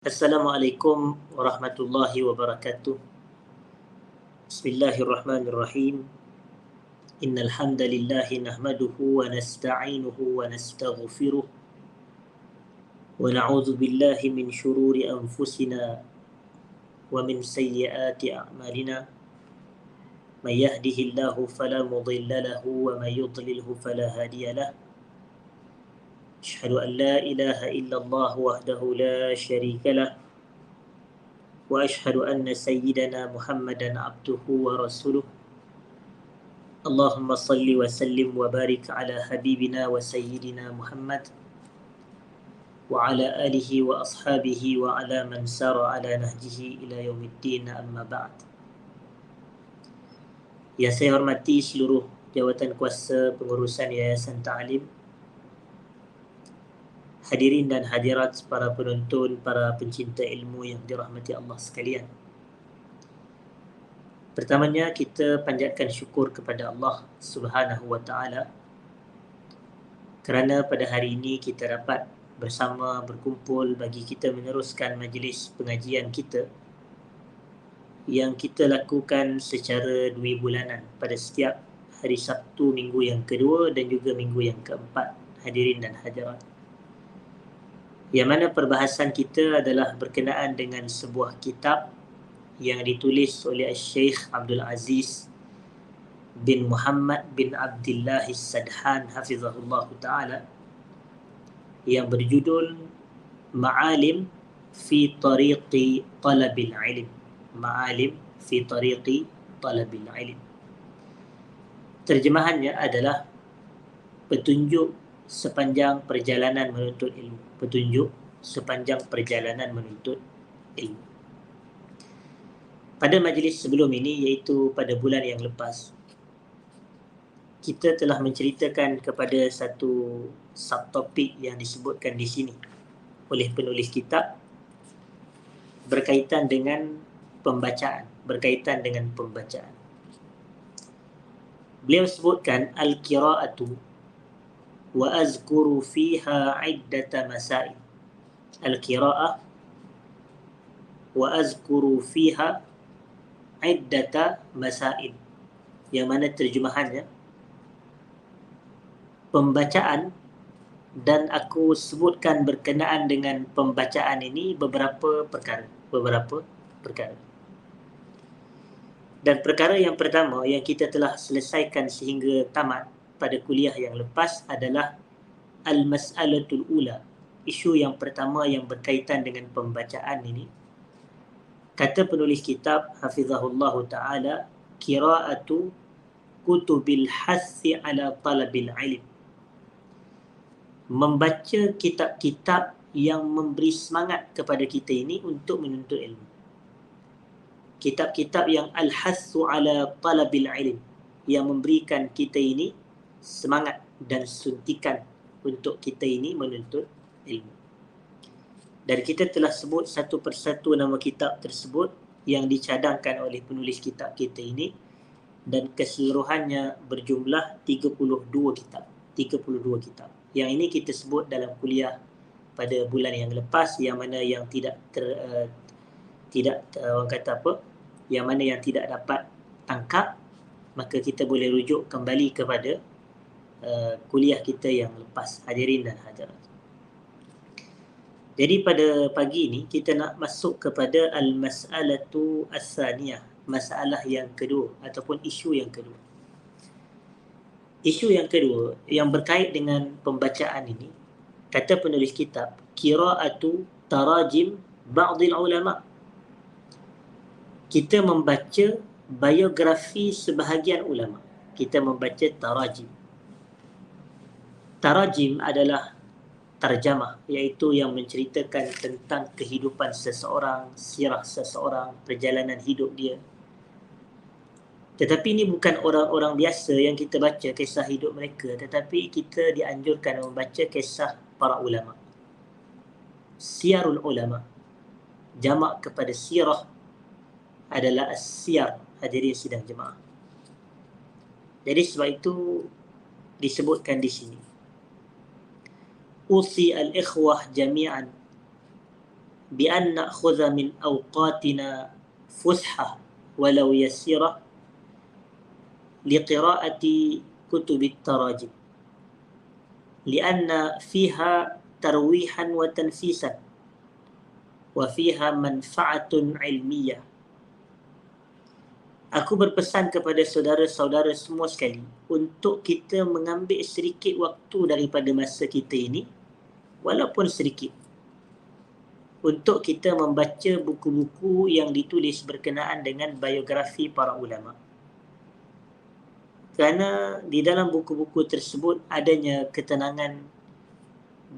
Assalamualaikum warahmatullahi wabarakatuh. Bismillahirrahmanirrahim. Innal hamdalillahi nahmaduhu wa nasta'inuhu wa nastaghfiruh wa na'udzu billahi min shururi anfusina wa min sayyiati a'malina. May yahdihillahu fala mudilla lahu wa may yudlilhu fala hadiya lahu. Asyhadu an la ilaha illallah wahdahu la syarika lahu وأشهد أن سيدنا محمدا عبده ورسوله اللهم صل وسلم وبارك على حبيبنا وسيدنا محمد وعلى آله وأصحابه وعلى من سار على نهجه إلى يوم الدين أما بعد. Yang saya hormati seluruh jawatan kuasa pengurusan Yayasan Ta'lim, hadirin dan hadirat, para penonton, para pencinta ilmu yang dirahmati Allah sekalian. Pertamanya kita panjatkan syukur kepada Allah Subhanahu wa taala kerana pada hari ini kita dapat bersama berkumpul bagi kita meneruskan majlis pengajian kita yang kita lakukan secara 2 bulanan pada setiap hari Sabtu minggu yang kedua dan juga minggu yang keempat, hadirin dan hadirat. Yang mana perbahasan kita adalah berkenaan dengan sebuah kitab yang ditulis oleh Syekh Abdul Aziz bin Muhammad bin Abdullah As-Sadhan hafizahullah ta'ala, yang berjudul Ma'alim fi Tariqi Talabil Ilm. Ma'alim fi Tariqi Talabil Ilm. Terjemahannya adalah petunjuk sepanjang perjalanan menuntut ilmu. Petunjuk sepanjang perjalanan menuntut ilmu. Pada majlis sebelum ini, iaitu pada bulan yang lepas, kita telah menceritakan kepada satu subtopik yang disebutkan di sini oleh penulis kitab berkaitan dengan pembacaan. Beliau sebutkan al-qira'atu wa azkuru fiha iddata masail. Al-qira'ah wa azkuru fiha iddata masail, yang mana terjemahannya pembacaan, dan aku sebutkan berkenaan dengan pembacaan ini beberapa perkara. Dan perkara yang pertama yang kita telah selesaikan sehingga tamat pada kuliah yang lepas adalah al-mas'alatul ula. Isu yang pertama yang berkaitan dengan pembacaan ini. Kata penulis kitab hafizahullah ta'ala, qira'atu kutubil hassi ala talabil ilm. Membaca kitab-kitab yang memberi semangat kepada kita ini untuk menuntut ilmu. Kitab-kitab yang al-hassu ala talabil ilm, yang memberikan kita ini semangat dan suntikan untuk kita ini menuntut ilmu. Dan kita telah sebut satu persatu nama kitab tersebut yang dicadangkan oleh penulis kitab kita ini, dan keseluruhannya berjumlah 32 kitab. Yang ini kita sebut dalam kuliah pada bulan yang lepas, yang mana yang yang mana yang tidak dapat tangkap, maka kita boleh rujuk kembali kepada kuliah kita yang lepas, hadirin dan hadirat. Jadi pada pagi ini kita nak masuk kepada al-mas'alatu as-saniyah, masalah yang kedua ataupun isu yang kedua. Isu yang kedua yang berkait dengan pembacaan ini, kata penulis kitab, qira'atu tarajim ba'dil ulama. Kita membaca biografi sebahagian ulama. Kita membaca tarajim. Tarajim adalah tarjamah, iaitu yang menceritakan tentang kehidupan seseorang, sirah seseorang, perjalanan hidup dia. Tetapi ini bukan orang-orang biasa yang kita baca kisah hidup mereka, tetapi kita dianjurkan membaca kisah para ulama. Siyarul ulama, jamak kepada sirah adalah as-siyar, hadirin sidang jemaah. Jadi sebab itu disebutkan di sini, usi al-ikhwah jami'an بأن نأخذ من أوقاتنا فسحة ولو يسيرة لقراءة كتب التراجم لأن فيها ترويحا وتنفيسا وفيها منفعة علمية. Aku berpesan kepada saudara-saudara semua sekali untuk kita mengambil sedikit waktu daripada masa kita ini, walaupun sedikit, untuk kita membaca buku-buku yang ditulis berkenaan dengan biografi para ulama. Kerana di dalam buku-buku tersebut adanya ketenangan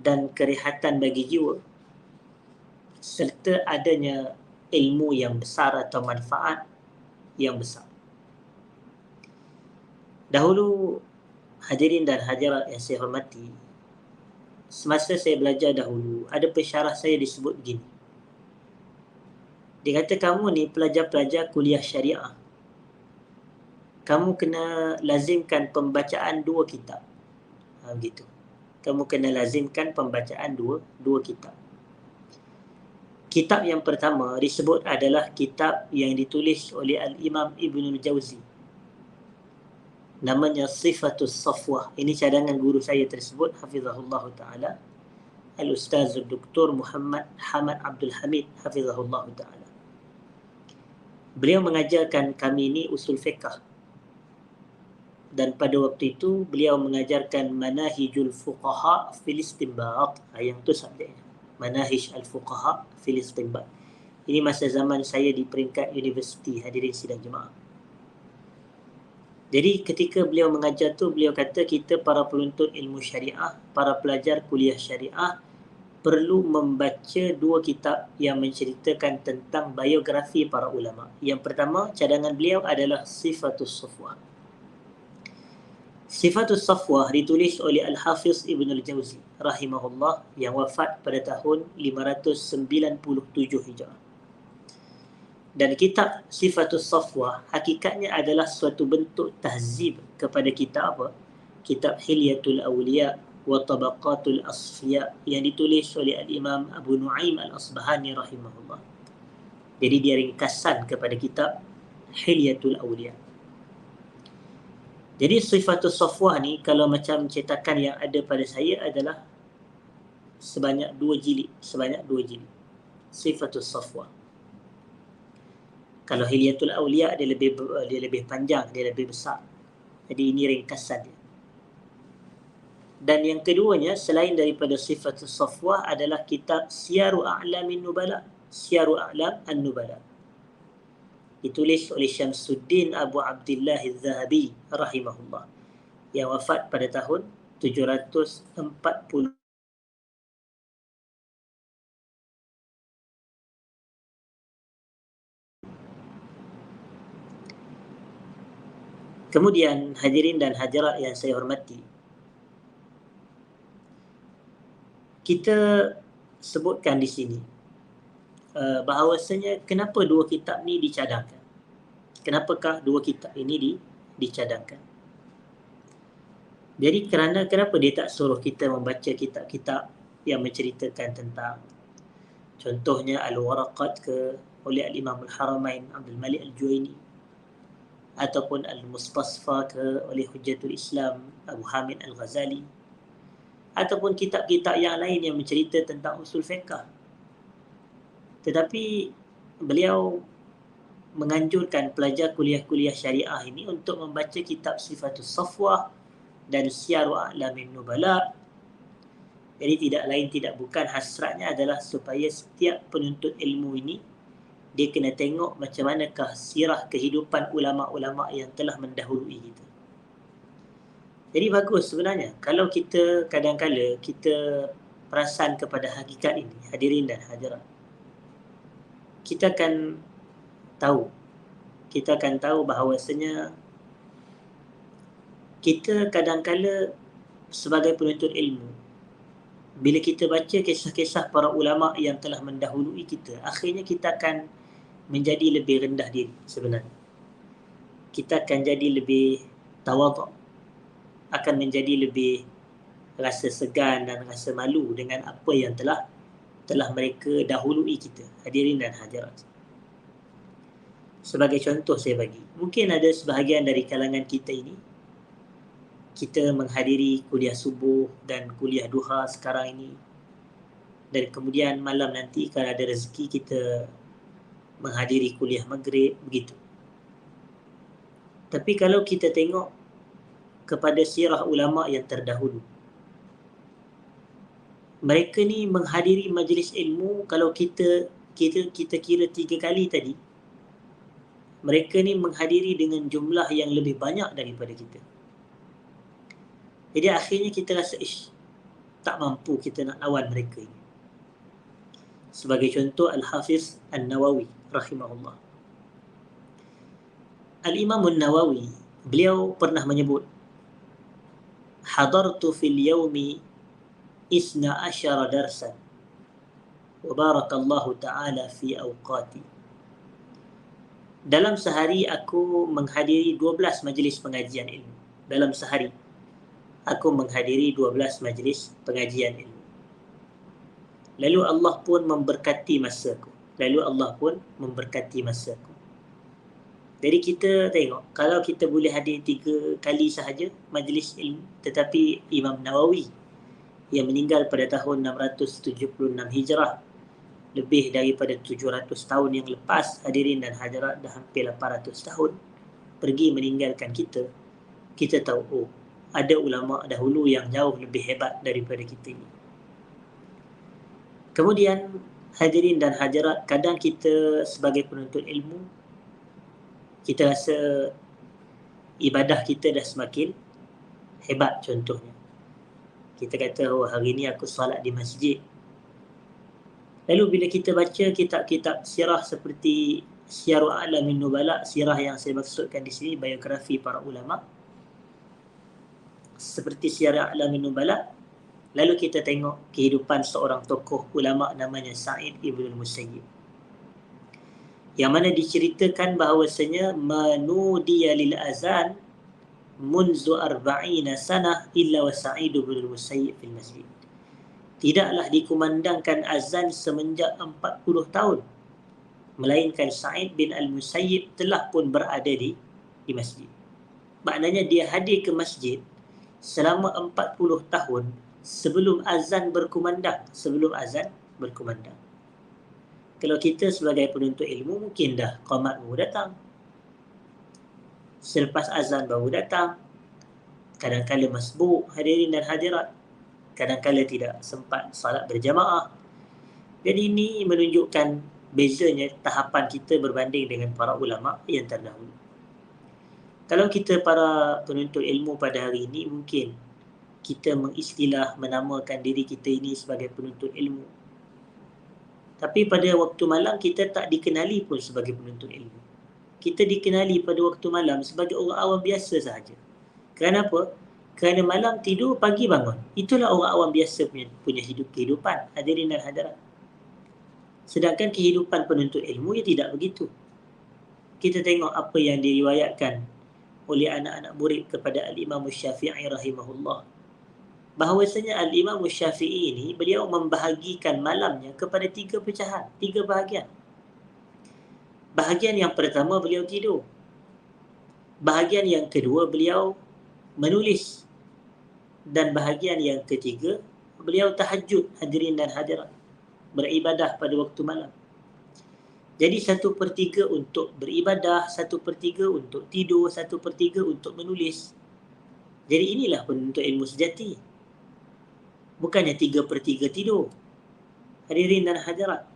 dan kerehatan bagi jiwa, serta adanya ilmu yang besar atau manfaat yang besar. Dahulu, hadirin dan hadirat yang saya hormati, semasa saya belajar dahulu, ada pensyarah saya disebut begini. Dia kata, kamu ni pelajar-pelajar kuliah syariah, kamu kena lazimkan pembacaan 2 kitab. Begitu. Kamu kena lazimkan pembacaan dua kitab. Kitab yang pertama disebut adalah kitab yang ditulis oleh Al-Imam Ibnul Jauzi. Namanya Sifatus Safwah. Ini cadangan guru saya tersebut, hafizahullah ta'ala, Al-Ustaz Dr. Muhammad Hamad Abdul Hamid, hafizahullah ta'ala. Beliau mengajarkan kami ini usul fiqh. Dan pada waktu itu, beliau mengajarkan Manahijul Fuqaha fil Istinbat. Yang itu subjeknya. Manahij al-Fuqaha fil Istinbat. Ini masa zaman saya di peringkat universiti, hadirin sidang jemaah. Jadi ketika beliau mengajar tu, beliau kata kita para penuntut ilmu syariah, para pelajar kuliah syariah, perlu membaca 2 kitab yang menceritakan tentang biografi para ulama. Yang pertama, cadangan beliau adalah Sifatus Safwah. Sifatus Safwah ditulis oleh Al-Hafiz Ibnul Jauzi rahimahullah yang wafat pada tahun 597 Hijrah. Dan kitab Sifatus Safwah hakikatnya adalah suatu bentuk tahzib kepada kitab apa? Kitab Hilyatul Awliya wa Tabaqatul Asfiya yang ditulis oleh Al-Imam Abu Nu'aim Al-Asbahani rahimahullah. Jadi dia ringkasan kepada kitab Hilyatul Awliya. Jadi Sifatus Safwah ni, kalau macam cetakan yang ada pada saya adalah sebanyak 2 jilid. Sifatus Safwah. Kalau Hilyatul Awliya dia lebih panjang, dia lebih besar. Jadi ini ringkasan dia. Dan yang keduanya, selain daripada Sifatus Safwah, adalah kitab Siyaru A'lamin Nubala. Siyaru A'lam An-Nubala. Ditulis oleh Syamsuddin Abu Abdillah Al-Zahabi rahimahullah yang wafat pada tahun 740. Kemudian hadirin dan hadirat yang saya hormati, kita sebutkan di sini bahawasanya kenapa 2 kitab ni dicadangkan. Kenapakah 2 kitab ini dicadangkan? Jadi kenapa dia tak suruh kita membaca kitab-kitab yang menceritakan tentang, contohnya Al-Waraqat ke oleh Al-Imam Al-Haramain Abdul Malik Al-Juwaini, ataupun Al-Mustasfa ke oleh Hujjatul Islam Abu Hamid Al-Ghazali, ataupun kitab-kitab yang lain yang mencerita tentang usul fiqh. Tetapi beliau menganjurkan pelajar kuliah-kuliah syariah ini untuk membaca kitab Sifatus Safwah dan Siyaru A'lamin Nubala. Jadi tidak lain tidak bukan, hasratnya adalah supaya setiap penuntut ilmu ini dia kena tengok macam manakah sirah kehidupan ulama-ulama yang telah mendahului kita. Jadi bagus sebenarnya kalau kita kadang-kala kita perasan kepada hakikat ini, hadirin dan hadirat. Kita akan tahu bahawasanya kita kadang-kala sebagai penuntut ilmu, bila kita baca kisah-kisah para ulama yang telah mendahului kita, akhirnya kita akan menjadi lebih rendah diri sebenarnya. Kita akan jadi lebih tawaduk, akan menjadi lebih rasa segan dan rasa malu dengan apa yang telah telah mereka dahului kita, hadirin dan hadirat. Sebagai contoh saya bagi, mungkin ada sebahagian dari kalangan kita ini, kita menghadiri kuliah subuh dan kuliah duha sekarang ini, dan kemudian malam nanti kalau ada rezeki kita menghadiri kuliah maghrib, begitu. Tapi kalau kita tengok kepada sirah ulama yang terdahulu, mereka ni menghadiri majlis ilmu, kalau kita kira 3 kali tadi, mereka ni menghadiri dengan jumlah yang lebih banyak daripada kita. Jadi akhirnya kita rasa tak mampu kita nak lawan mereka ini. Sebagai contoh, Al-Hafiz An-Nawawi rahimahullah. Al-Imam An-Nawawi, beliau pernah menyebut, hadartu fil yawmi 12 darsan wa barakallahu ta'ala fi awqati. Dalam sehari aku menghadiri 12 majlis pengajian ilmu. Dalam sehari aku menghadiri 12 majlis pengajian ilmu. Lalu Allah pun memberkati masaku. Jadi kita tengok, kalau kita boleh hadir 3 kali sahaja majlis ilmu, tetapi Imam Nawawi yang meninggal pada tahun 676 Hijrah, lebih daripada 700 tahun yang lepas, hadirin dan hadirat, dah hampir 800 tahun pergi meninggalkan kita. Kita tahu, ada ulama dahulu yang jauh lebih hebat daripada kita ini. Kemudian hadirin dan hadirat, kadang kita sebagai penuntut ilmu, kita rasa ibadah kita dah semakin hebat. Contohnya, kita kata, hari ni aku solat di masjid. Lalu bila kita baca kitab-kitab sirah seperti Syiarul A'lamin Nubala, sirah yang saya maksudkan di sini biografi para ulama, seperti Syiarul A'lamin Nubala, lalu kita tengok kehidupan seorang tokoh ulama namanya Sa'id Ibn Musayyib, yang mana diceritakan bahawasanya manudiya lil azan munzu 40 sanah illa wa Sa'id ibn al-Musayyib fil masjid. Tidaklah dikumandangkan azan semenjak 40 tahun, melainkan Sa'id bin al-Musayyib telah pun berada di masjid. Maknanya dia hadir ke masjid selama 40 tahun sebelum azan berkumandang. Kalau kita sebagai penuntut ilmu, mungkin dah qamat baru datang, selepas azan baru datang, kadang-kala masbuk, hadirin dan hadirat, kadang-kala tidak sempat salat berjamaah. Jadi ini menunjukkan bezanya tahapan kita berbanding dengan para ulama yang terdahulu. Kalau kita para penuntut ilmu pada hari ini, mungkin kita mengistilah menamakan diri kita ini sebagai penuntut ilmu, tapi pada waktu malam kita tak dikenali pun sebagai penuntut ilmu. Kita dikenali pada waktu malam sebagai orang awam biasa sahaja. Kerana apa? Kerana malam tidur, pagi bangun. Itulah orang awam biasa punya kehidupan, hadirin dan hadirat. Sedangkan kehidupan penuntut ilmu ia tidak begitu. Kita tengok apa yang diriwayatkan oleh anak-anak murid kepada Al-Imam Syafi'i rahimahullah, bahawasanya Al-Imam Syafi'i ini, beliau membahagikan malamnya kepada 3 pecahan, 3 bahagian. Bahagian yang pertama beliau tidur. Bahagian yang kedua beliau menulis. Dan bahagian yang ketiga beliau tahajud, hadirin dan hadirat, beribadah pada waktu malam. Jadi 1/3 untuk beribadah, 1/3 untuk tidur, 1/3 untuk menulis. Jadi inilah penuntut ilmu sejati. Bukannya 3/3 tidur, hadirin dan hadirat.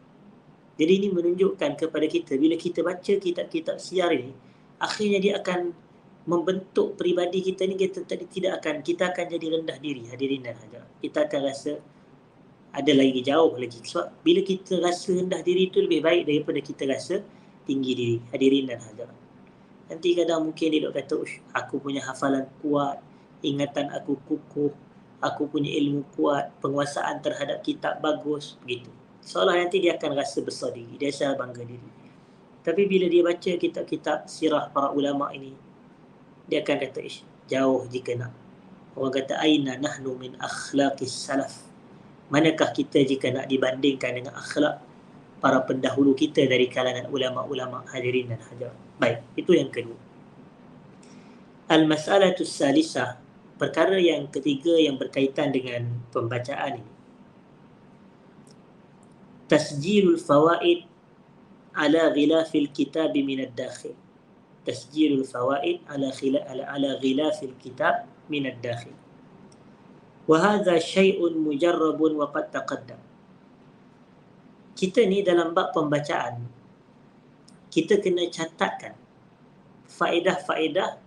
Jadi ini menunjukkan kepada kita, bila kita baca kitab-kitab syiar ini, akhirnya dia akan membentuk peribadi kita ni. Kita akan jadi rendah diri, hadirin dan hadirat. Kita akan rasa ada lagi jauh lagi. Sebab bila kita rasa rendah diri itu lebih baik daripada kita rasa tinggi diri, hadirin dan hadirat. Nanti kadang mungkin dia kata, aku punya hafalan kuat, ingatan aku kukuh, aku punya ilmu kuat, penguasaan terhadap kitab bagus, begitu. Seolah nanti dia akan rasa besar diri, dia rasa bangga diri. Tapi bila dia baca kitab-kitab sirah para ulama ini, dia akan kata, jauh jika nak. Orang kata, aina nahnu min akhlaqis salaf. Manakah kita jika nak dibandingkan dengan akhlak para pendahulu kita dari kalangan ulama-ulama hadirin dan hadirat. Baik, itu yang kedua. Al-mas'alatus salisah, perkara yang ketiga yang berkaitan dengan pembacaan ini. Tasjilul fawaid ala ghilafil kitab min ad-dakhil. Tasjilul fawaid ala ghilafil kitab min ad-dakhil. Wa hadha syai'un mujarrabun wa qad taqaddam. Kita ni dalam bab pembacaan, kita kena catatkan faedah-faedah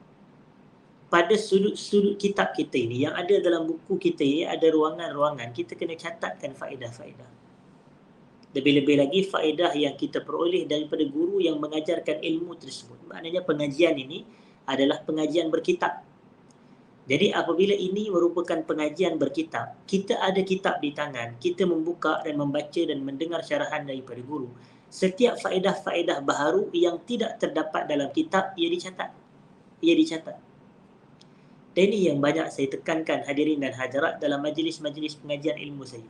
pada sudut-sudut kitab kita ini. Yang ada dalam buku kita ini ada ruangan-ruangan, kita kena catatkan faedah-faedah. Lebih-lebih lagi faedah yang kita peroleh daripada guru yang mengajarkan ilmu tersebut. Maknanya pengajian ini adalah pengajian berkitab. Jadi apabila ini merupakan pengajian berkitab, kita ada kitab di tangan, kita membuka dan membaca dan mendengar syarahan daripada guru. Setiap faedah-faedah baharu yang tidak terdapat dalam kitab, ia dicatat. Ia dicatat. Dan ini yang banyak saya tekankan hadirin dan hadirat dalam majlis-majlis pengajian ilmu saya.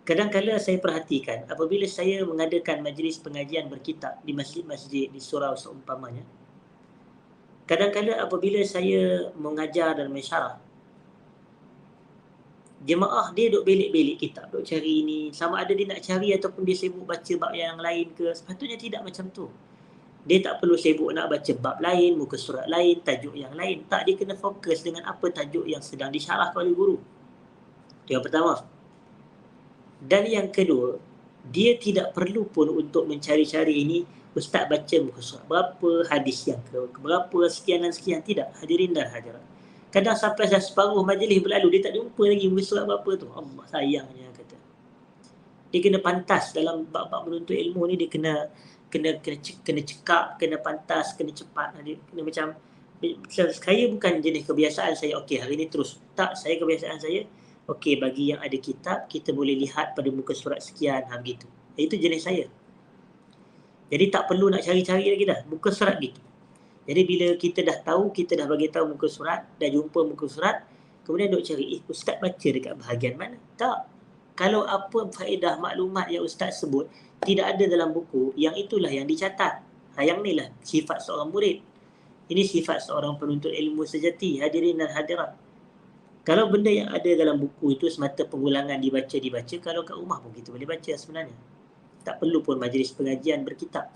Kadang-kadang saya perhatikan apabila saya mengadakan majlis pengajian berkitab di masjid-masjid, di surau seumpamanya, kadang-kadang apabila saya mengajar dan mensyarah, jemaah dia duk belik-belik kitab, duk cari ini, sama ada dia nak cari ataupun dia sibuk baca bab yang lain ke. Sepatutnya tidak macam tu. Dia tak perlu sibuk nak baca bab lain, muka surat lain, tajuk yang lain. Tak, dia kena fokus dengan apa tajuk yang sedang disyarah oleh guru. Itu yang pertama. Dan yang kedua, dia tidak perlu pun untuk mencari-cari ini, ustaz baca muka surat berapa, hadis yang berapa, sekian dan sekian. Tidak, hadirin dan hadirat. Kadang sampai dah separuh majlis berlalu, dia tak jumpa lagi muka surat berapa tu. Allah sayangnya kata. Dia kena pantas dalam bab-bab menuntut ilmu ni, dia kena cekap, kena pantas, kena cepat. Dia kena macam, saya bukan jenis kebiasaan saya, okey hari ni terus. Tak, saya kebiasaan saya, okey bagi yang ada kitab, kita boleh lihat pada muka surat sekian, begitu. Itu jenis saya. Jadi tak perlu nak cari-cari lagi dah, muka surat gitu. Jadi bila kita dah tahu, kita dah bagi tahu muka surat, dah jumpa muka surat, kemudian duk cari, ustaz baca dekat bahagian mana? Tak. Kalau apa faedah maklumat yang ustaz sebut tidak ada dalam buku, yang itulah yang dicatat. Yang ni lah sifat seorang murid. Ini sifat seorang penuntut ilmu sejati, hadirin dan hadirat. Kalau benda yang ada dalam buku itu semata pengulangan dibaca, kalau kat rumah pun kita boleh baca sebenarnya. Tak perlu pun majlis pengajian berkitab.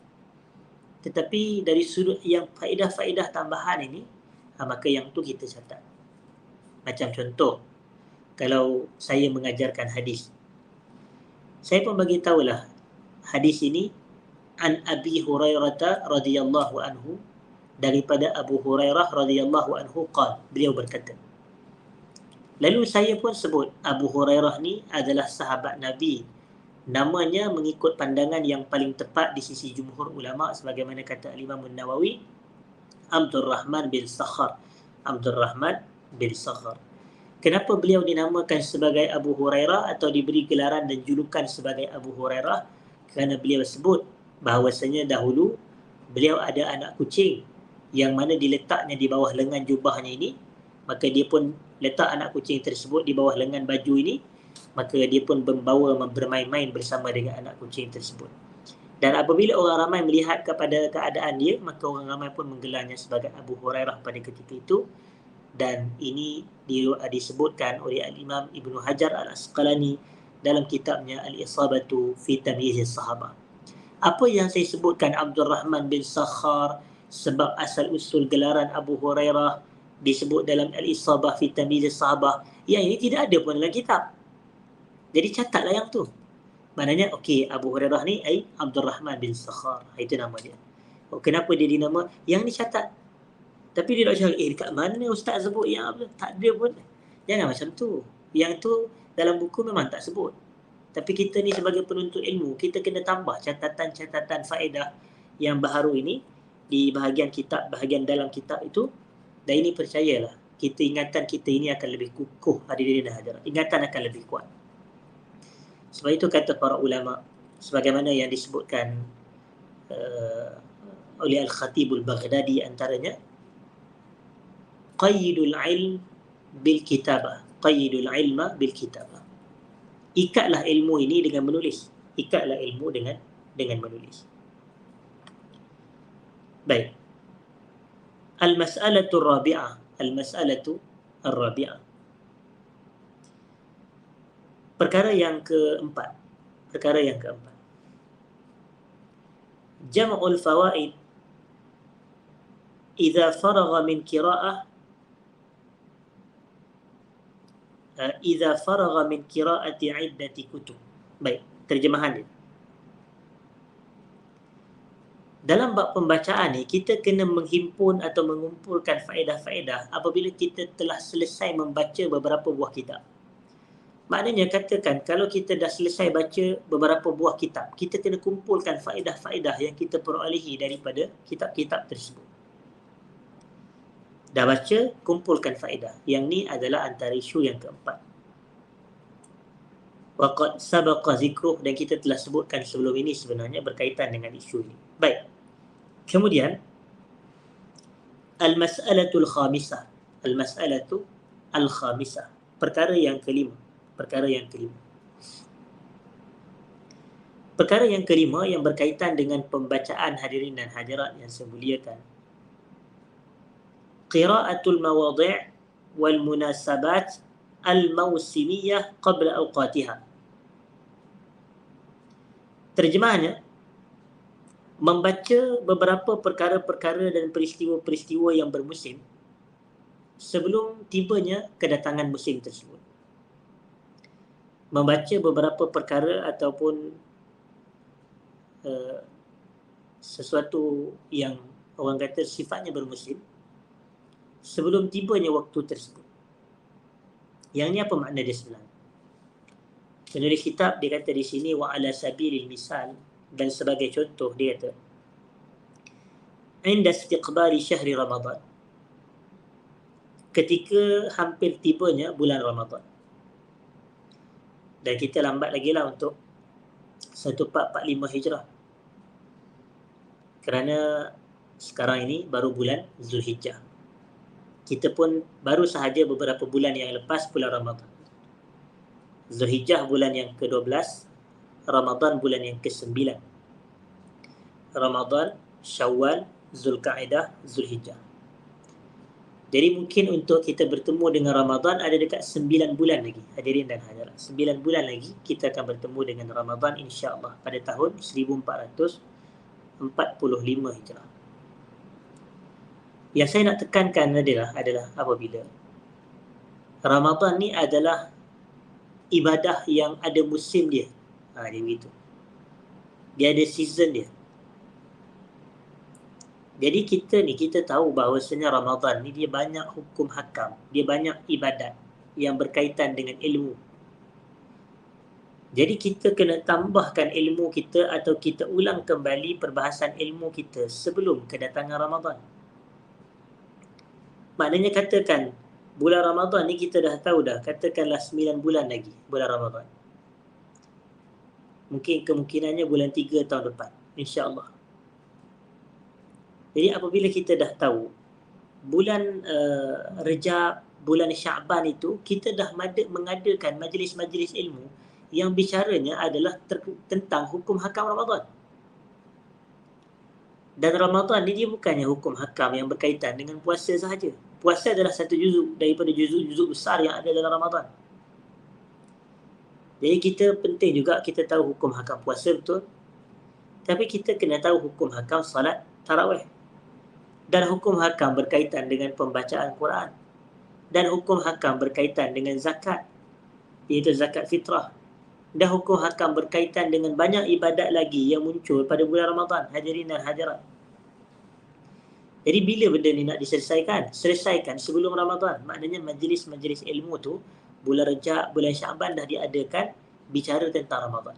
Tetapi dari sudut yang faedah-faedah tambahan ini, maka yang tu kita catat. Macam contoh, kalau saya mengajarkan hadis, saya pun bagi tahulah hadis ini an Abi Hurairah radhiyallahu anhu, daripada Abu Hurairah radhiyallahu anhu qala, beliau berkata. Lalu saya pun sebut Abu Hurairah ni adalah sahabat Nabi. Namanya mengikut pandangan yang paling tepat di sisi jumhur ulama, sebagaimana kata Imam Nawawi, Abdul Rahman bin Sakhar. Abdul Rahman bin Sakhar. Kenapa beliau dinamakan sebagai Abu Hurairah atau diberi gelaran dan julukan sebagai Abu Hurairah? Kerana beliau sebut bahawasanya dahulu beliau ada anak kucing yang mana diletaknya di bawah lengan jubahnya ini, maka dia pun letak anak kucing tersebut di bawah lengan baju ini, maka dia pun membawa bermain-main bersama dengan anak kucing tersebut. Dan apabila orang ramai melihat kepada keadaan dia, maka orang ramai pun menggelarnya sebagai Abu Hurairah pada ketika itu. Dan ini disebutkan oleh Al-Imam Ibnu Hajar Al-Asqalani dalam kitabnya Al-Isabatu fi Tamyiz Sahabah. Apa yang saya sebutkan Abdul Rahman bin Sakhar, sebab asal-usul gelaran Abu Hurairah disebut dalam Al-Isabah fi Tamyiz Sahabah, yang ini tidak ada pun dalam kitab. Jadi catatlah yang tu. Maknanya, okey, Abu Hurairah ni Abdul Rahman bin Sakhar. Itu nama dia. Kenapa dia dinama? Yang ni catat. Tapi dia nak cari, dekat mana ustaz sebut yang apa? Tak ada pun. Jangan macam tu. Yang tu dalam buku memang tak sebut. Tapi kita ni sebagai penuntut ilmu, kita kena tambah catatan-catatan faedah yang baharu ini di bahagian kitab, bahagian dalam kitab itu. Dan ini percayalah, ingatan kita ini akan lebih kukuh, hadirin dan hadirat. Ingatan akan lebih kuat. Sebab itu kata para ulama, sebagaimana yang disebutkan oleh Al-Khatibul Baghdadi antaranya, qayyidul ilm bil kitabah, qayyidul ilma bil kitabah. Ikatlah ilmu ini dengan menulis. Ikatlah ilmu dengan menulis. Baik. Al-mas'alatu rabi'ah. Al-mas'alatu ar-rabi'ah. Perkara yang keempat. Perkara yang keempat. Jam'ul fawaid idza faragha min qira'ah idza faragha min qira'ati 'iddati kutub. Baik, terjemahan dia. Dalam bab pembacaan ni, kita kena menghimpun atau mengumpulkan faedah-faedah apabila kita telah selesai membaca beberapa buah kitab. Maknanya katakan kalau kita dah selesai baca beberapa buah kitab, kita kena kumpulkan faedah-faedah yang kita perolehi daripada kitab-kitab tersebut. Dah baca, kumpulkan faedah. Yang ni adalah antara isu yang keempat. Waqad sabaqa zikruh, dan kita telah sebutkan sebelum ini sebenarnya berkaitan dengan isu ini. Baik. Kemudian al-mas'alatul khamisah. Al-mas'alatu al-khamisah. Perkara yang kelima. Perkara yang kelima. Perkara yang kelima yang berkaitan dengan pembacaan hadirin dan hadirat yang saya muliakan. Qira'atul mawadhi' wal munasabat al-mawsimiyah qabla awqatiha. Terjemahannya, membaca beberapa perkara-perkara dan peristiwa-peristiwa yang bermusim sebelum tibanya kedatangan musim tersebut. Membaca beberapa perkara ataupun sesuatu yang orang kata sifatnya bermusim sebelum tibanya waktu tersebut. Yang ni apa makna dia sebenarnya? Penulis kitab dia kata di sini wa ala sabilil misal, dan sebagai contoh dia kata inda istiqbali syahri Ramadan, ketika hampir tibanya bulan Ramadan, dan kita lambat lagi lah untuk 1445 Hijrah, kerana sekarang ini baru bulan Zulhijjah. Kita pun baru sahaja beberapa bulan yang lepas bulan Ramadan. Zulhijjah bulan yang ke-12, Ramadan bulan yang ke-9. Ramadan, Syawal, Zulkaidah, Zulhijjah. Jadi mungkin untuk kita bertemu dengan Ramadan ada dekat 9 bulan lagi, hadirin dan hadirat. 9 bulan lagi kita akan bertemu dengan Ramadan insya-Allah pada tahun 1445 Hijrah. Yang saya nak tekankan adalah apabila Ramadan ni adalah ibadah yang ada musim dia. Dia begitu. Dia ada season dia. Jadi kita tahu bahawasanya Ramadan ni dia banyak hukum hakam, dia banyak ibadat yang berkaitan dengan ilmu. Jadi kita kena tambahkan ilmu kita atau kita ulang kembali perbahasan ilmu kita sebelum kedatangan Ramadan. Maknanya katakan bulan Ramadan ni kita dah tahu dah, katakanlah 9 bulan lagi bulan Ramadan. Mungkin kemungkinannya bulan 3 tahun depan, insya-Allah. Jadi apabila kita dah tahu bulan Rejab, bulan Sya'ban itu, kita dah mengadakan majlis-majlis ilmu yang bicaranya adalah tentang hukum hakam Ramadan. Dan Ramadan ni dia bukannya hukum hakam yang berkaitan dengan puasa sahaja. Puasa adalah satu juzuk daripada juzuk-juzuk besar yang ada dalam Ramadan. Jadi kita penting juga kita tahu hukum hakam puasa, betul. Tapi kita kena tahu hukum hakam salat tarawih. Dan hukum hakam berkaitan dengan pembacaan Quran. Dan hukum hakam berkaitan dengan zakat, iaitu zakat fitrah. Dan hukum hakam berkaitan dengan banyak ibadat lagi yang muncul pada bulan Ramadan, hadirin dan hadirat. Jadi bila benda ni nak diselesaikan? Selesaikan sebelum Ramadan. Maknanya majlis-majlis ilmu tu bulan Rejab, bulan Sya'ban dah diadakan bicara tentang Ramadan.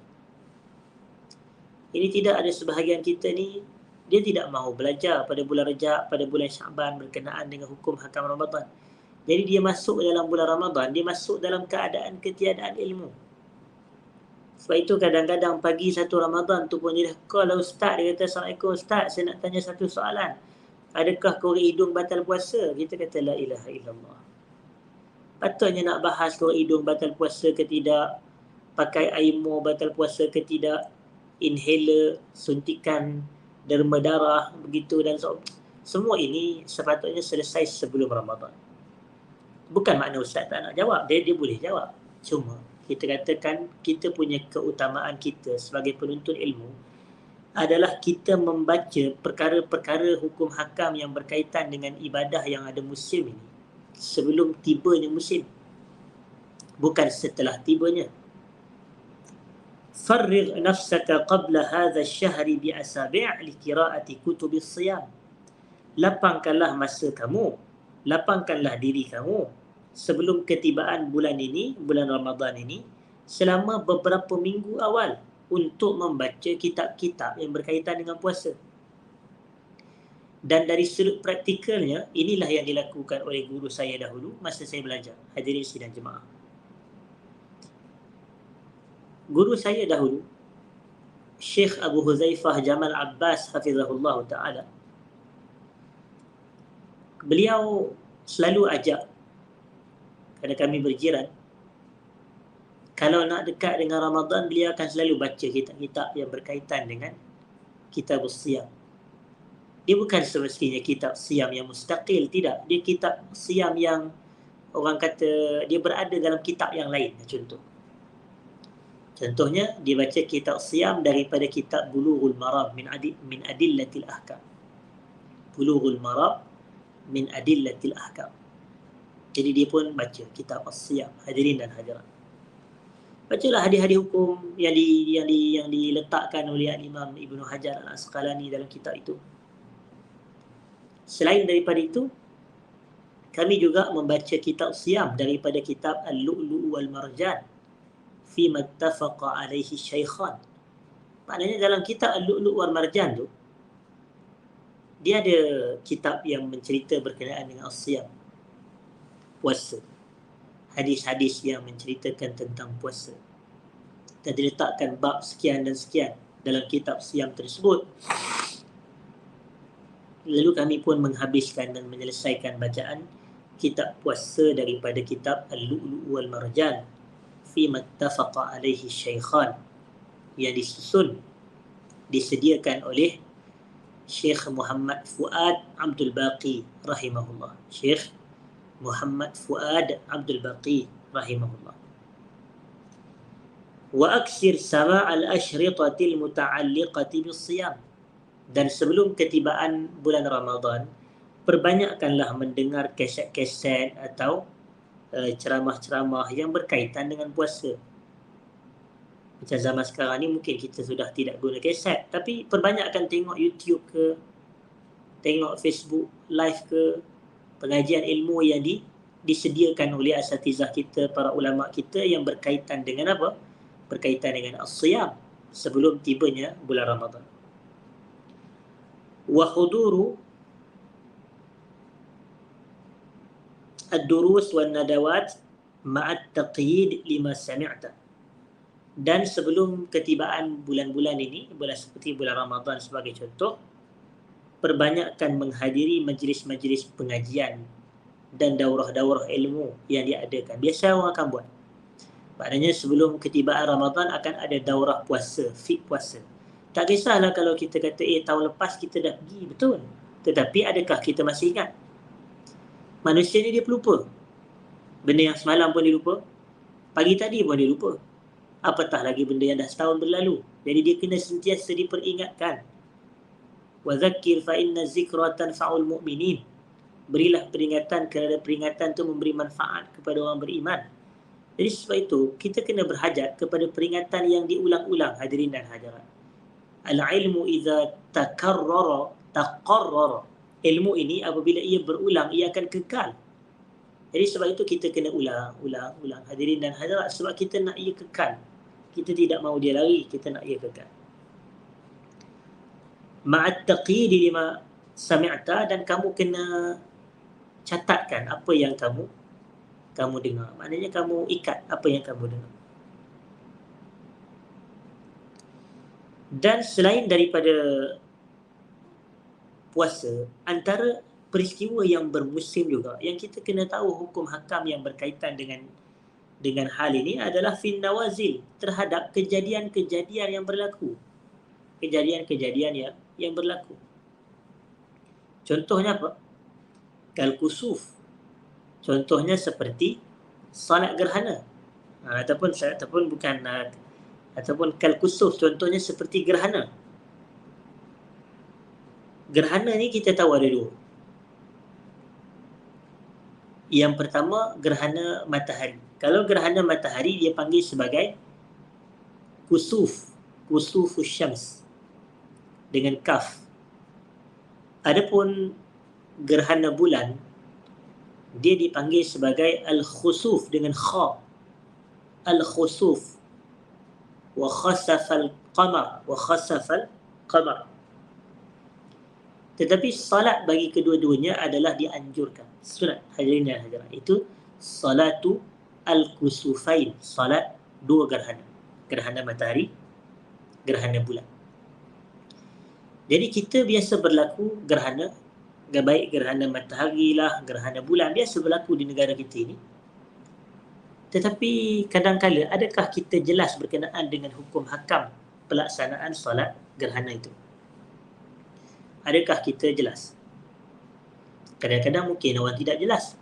Ini tidak ada sebahagian kita ni dia tidak mahu belajar pada bulan Rejab, pada bulan Sya'ban berkenaan dengan hukum hakam Ramadan. Jadi dia masuk dalam bulan Ramadan, dia masuk dalam keadaan ketiadaan ilmu. Sebab itu kadang-kadang pagi satu Ramadan tu pun dia dah call ustaz, dia kata, "Assalamualaikum ustaz, saya nak tanya satu soalan. Adakah korek hidung batal puasa?" Kita kata, "La ilaha illallah." Patutnya nak bahas korek hidung batal puasa ke tidak, pakai air batal puasa ke tidak, inhaler, suntikan derma darah, begitu dan semua ini sepatutnya selesai sebelum Ramadan. Bukan makna Ustaz tak nak jawab, dia boleh jawab. Cuma kita katakan kita punya keutamaan kita sebagai penuntut ilmu adalah kita membaca perkara-perkara hukum hakam yang berkaitan dengan ibadah yang ada musim ini sebelum tibanya musim, bukan setelah tibanya. Farrigh nafsaka qabla hadha ash-shahri bi asabi' li qira'ati kutub as-siyam. Lapangkanlah masa kamu, lapangkanlah diri kamu sebelum ketibaan bulan ini, bulan Ramadan ini, selama beberapa minggu awal untuk membaca kitab-kitab yang berkaitan dengan puasa. Dan dari sudut praktikalnya, inilah yang dilakukan oleh guru saya dahulu masa saya belajar. Hadirin sidang jemaah. Guru saya dahulu, Syekh Abu Huzaifah Jamal Abbas hafizahullah ta'ala, beliau selalu ajak kerana kami berjiran, kalau nak dekat dengan Ramadan, beliau akan selalu baca kitab-kitab yang berkaitan dengan kitab siyam. Dia bukan semestinya kitab siyam yang mustaqil, tidak. Dia kitab siyam yang orang kata dia berada dalam kitab yang lain. Contohnya, dia baca kitab siyam daripada kitab Bulughul Maram min Adillatil Ahkam. Bulughul Maram min Adillatil Ahkam. Jadi dia pun baca kitab as-siyam. Hadirin dan hadirat, bacalah hadis-hadis hukum yang diletakkan oleh Imam Ibnu Hajar Al-Asqalani dalam kitab itu. Selain daripada itu, kami juga membaca kitab siyam daripada kitab Al-Lu'lu' wal Marjan fi mattafaqa alaihi syaikhan. Maknanya dalam kitab Al-Lu'lu' wal Marjan tu, dia ada kitab yang mencerita berkenaan dengan as-siyam, puasa, hadis-hadis yang menceritakan tentang puasa, dan diletakkan bab sekian dan sekian dalam kitab siyam tersebut. Lalu kami pun menghabiskan dan menyelesaikan bacaan kitab puasa daripada kitab Al-Lu'lu' wal Marjan fi mattafaqa alaihi syaikhan, yang disediakan oleh Syekh Muhammad Fuad Abdul Baqi rahimahullah. Syekh Muhammad Fuad Abdul Baqi rahimahullah. Wa aksir sama' al-ashritatil muta'alliqati bis-siyam. Dan sebelum ketibaan bulan Ramadan, perbanyakkanlah mendengar kaset-kaset atau ceramah-ceramah yang berkaitan dengan puasa. Macam zaman sekarang ni mungkin kita sudah tidak guna kaset, tapi perbanyakkan tengok YouTube ke, tengok Facebook live ke, pengajian ilmu yang disediakan oleh asatizah kita, para ulama kita, yang berkaitan dengan apa? Berkaitan dengan as-siyam sebelum tibanya bulan Ramadan. Wa huduru ad-durus wan nadawat ma'at taqyid lima sami'ta. Dan sebelum ketibaan bulan-bulan ini, bulan seperti bulan Ramadan sebagai contoh, perbanyakkan menghadiri majlis-majlis pengajian dan daurah-daurah ilmu yang diadakan. Biasa orang akan buat. Maknanya sebelum ketibaan Ramadan akan ada daurah puasa, fit puasa. Tak kisahlah kalau kita kata tahun lepas kita dah pergi, betul. Tetapi adakah kita masih ingat? Manusia ni dia pelupa. Benda yang semalam pun dia lupa, pagi tadi pun dia lupa, apatah lagi benda yang dah setahun berlalu. Jadi dia kena sentiasa diperingatkan. وَذَكِّرْ فَإِنَّ الذِّكْرَ تَنْفَعُ الْمُؤْمِنِينَ. Berilah peringatan kerana peringatan itu memberi manfaat kepada orang beriman. Jadi sebab itu kita kena berhajat kepada peringatan yang diulang-ulang, hadirin dan hadirat. Al-ilmu idza takarrara taqarrara. Ilmu ini apabila ia berulang, ia akan kekal. Jadi sebab itu kita kena ulang, hadirin dan hadirat, sebab kita nak ia kekal. Kita tidak mahu dia lari, kita nak ia kekal. Ma'at taqyid lima sami'ta, dan kamu kena catatkan apa yang kamu dengar. Maknanya kamu ikat apa yang kamu dengar. Dan selain daripada puasa, antara peristiwa yang bermusim juga yang kita kena tahu hukum hakam yang berkaitan dengan dengan hal ini adalah fin nawazil, terhadap kejadian-kejadian yang berlaku. Kejadian-kejadian yang berlaku. Contohnya apa? Kal-kusuf. Contohnya seperti salat gerhana. Ataupun bukan ataupun kal-kusuf, contohnya seperti gerhana. Gerhana ni kita tahu ada dua. Yang pertama, gerhana matahari. Kalau gerhana matahari, dia panggil sebagai kusuf, kusufus syams dengan kaf. Adapun gerhana bulan, dia dipanggil sebagai al-khusuf dengan kha. Al-khusuf wa khasafal qamar, wa khasafal qamar. Tetapi salat bagi kedua-duanya adalah dianjurkan. Sunat, hadirin dan hadirat. Itu salatu al-kusufain, salat dua gerhana. Gerhana matahari, gerhana bulan. Jadi kita biasa berlaku gerhana, baik gerhana matahari lah, gerhana bulan, biasa berlaku di negara kita ini. Tetapi kadang-kala adakah kita jelas berkenaan dengan hukum hakam pelaksanaan solat gerhana itu? Adakah kita jelas? Kadang-kadang mungkin orang tidak jelas.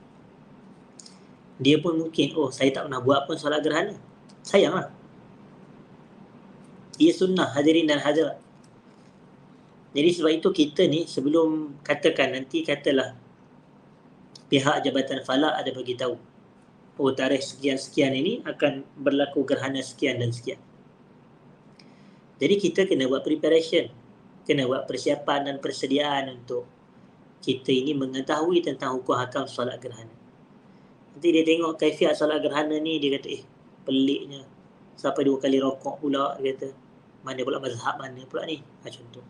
Dia pun mungkin, saya tak pernah buat pun solat gerhana. Sayanglah. Ia sunnah, hadirin dan hadirat. Jadi sebab itu kita ni sebelum katakan, nanti katalah pihak Jabatan Falak ada bagi tahu, tarikh sekian-sekian ini akan berlaku gerhana sekian dan sekian. Jadi kita kena buat preparation, kena buat persiapan dan persediaan untuk kita ini mengetahui tentang hukum hakam solat gerhana. Nanti dia tengok kaifiat solat gerhana ni, dia kata, peliknya, sampai 2 kali rokok pula, dia kata, mana pula mazhab mana pula ni, contoh.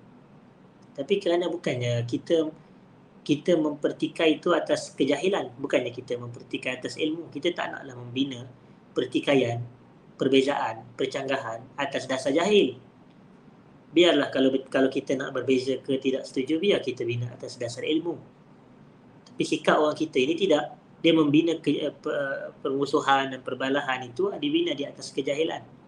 Tapi kerana bukannya kita mempertikai itu atas kejahilan, bukannya kita mempertikai atas ilmu. Kita tak naklah membina pertikaian, perbezaan, percanggahan atas dasar jahil. Biarlah kalau kita nak berbeza ke tidak setuju, biar kita bina atas dasar ilmu. Tapi sikap orang kita ini tidak. Dia membina permusuhan dan perbalahan itu dibina di atas kejahilan.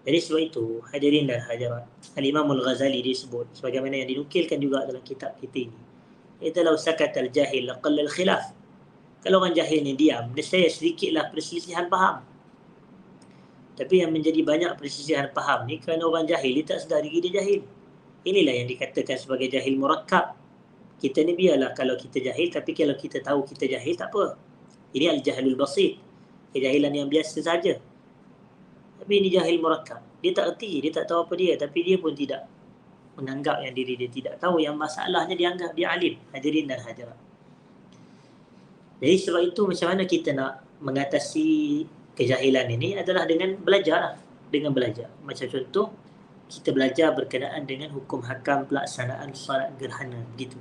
Jadi sebab itu, hadirin dan hadirat, Al-Imam Al-Ghazali disebut, sebagaimana yang dinukilkan juga dalam kitab kita ini, itu lau sakat al-jahil laqalla al-khilaf. Kalau orang jahil ni diam, nescaya sedikitlah perselisihan faham. Tapi yang menjadi banyak perselisihan faham ni kerana orang jahil, dia tak sedar diri dia jahil. Inilah yang dikatakan sebagai jahil murakkab. Kita ni biarlah kalau kita jahil, tapi kalau kita tahu kita jahil, tak apa. Ini al-jahlul basit, kejahilan yang biasa saja. Tapi ini jahil murakkab. Dia tak erti, dia tak tahu apa dia, tapi dia pun tidak menganggap yang diri dia tidak tahu. Yang masalahnya dianggap dia alim, hadirin dan hadirat. Jadi sebab itu macam mana kita nak mengatasi kejahilan ini adalah dengan belajar. Dengan belajar. Macam contoh, kita belajar berkenaan dengan hukum hakam pelaksanaan solat gerhana, begitu.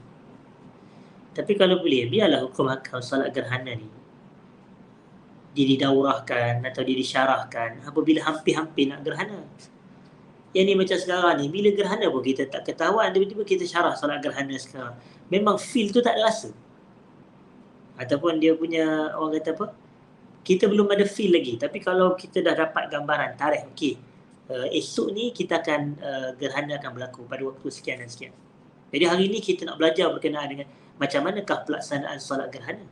Tapi kalau boleh, biarlah hukum hakam solat gerhana ni didaurahkan atau disyarahkan apabila hampir-hampir nak gerhana. Yang ni macam sekarang ni, bila gerhana pun kita tak ketahuan, tiba-tiba kita syarah solat gerhana sekarang. Memang feel tu tak ada rasa. Ataupun dia punya, orang kata apa, kita belum ada feel lagi. Tapi kalau kita dah dapat gambaran tarikh, okey, esok ni kita akan gerhana akan berlaku pada waktu sekian dan sekian. Jadi hari ni kita nak belajar berkenaan dengan macam manakah pelaksanaan solat gerhana.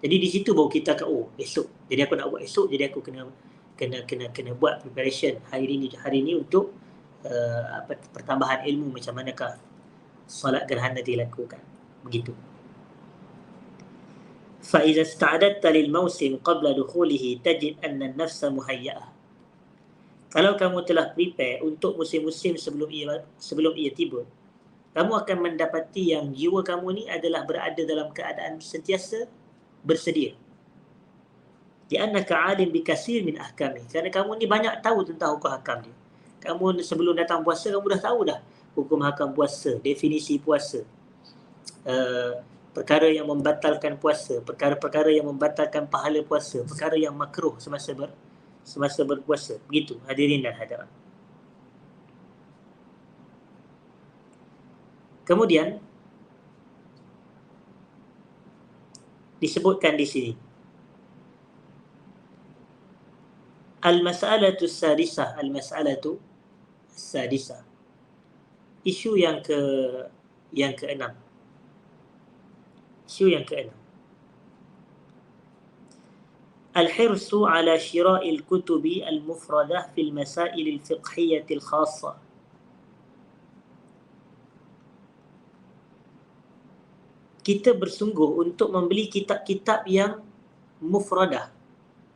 Jadi di situ baru kita akan, esok. Jadi aku nak buat esok, jadi aku kena buat preparation hari ni untuk pertambahan ilmu macam manakah solat gerhana dilakukan. Begitu. فإذا استعددت للموسم قبل دخوله تجد أن النفس مهيئة. Kalau kamu telah prepare untuk musim-musim sebelum ia tiba, kamu akan mendapati yang jiwa kamu ni adalah berada dalam keadaan sentiasa bersedia. Li'annaka 'alim bikasir min ahkami. Kerana kamu ni banyak tahu tentang hukum hakam dia. Kamu sebelum datang puasa, kamu dah tahu dah hukum hakam puasa, definisi puasa, perkara yang membatalkan puasa, perkara-perkara yang membatalkan pahala puasa, perkara yang makruh semasa berpuasa. Begitu, hadirin dan hadirat. Kemudian disebutkan di sini, Al-mas'alatu sadisah, al-mas'alatu sadisah. Isu yang keenam. Isu yang keenam. Al-hirsu ala syira'il kutubi al-mufradah fil masail al-fiqhiyyah al-khassah. Kita bersungguh untuk membeli kitab-kitab yang mufradah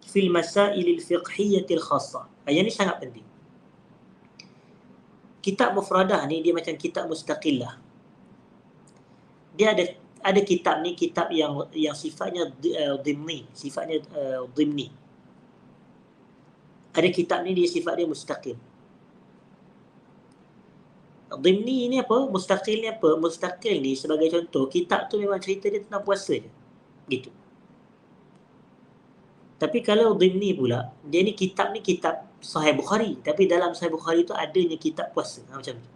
fil masail al-fiqhiyyah al-khassah. Yang ini sangat penting. Kitab mufradah ni dia macam kitab mustaqillah. Dia ada kitab ni, kitab yang sifatnya dhimni, sifatnya dhimni. Ada kitab ni dia sifat dia mustaqil. Dhimni ni apa? Mustaqil ni apa? Mustaqil ni sebagai contoh, kitab tu memang cerita dia tentang puasa je. Gitu. Tapi kalau dhimni pula, dia ni kitab Sahih Bukhari, tapi dalam Sahih Bukhari tu adanya kitab puasa. Macam tu.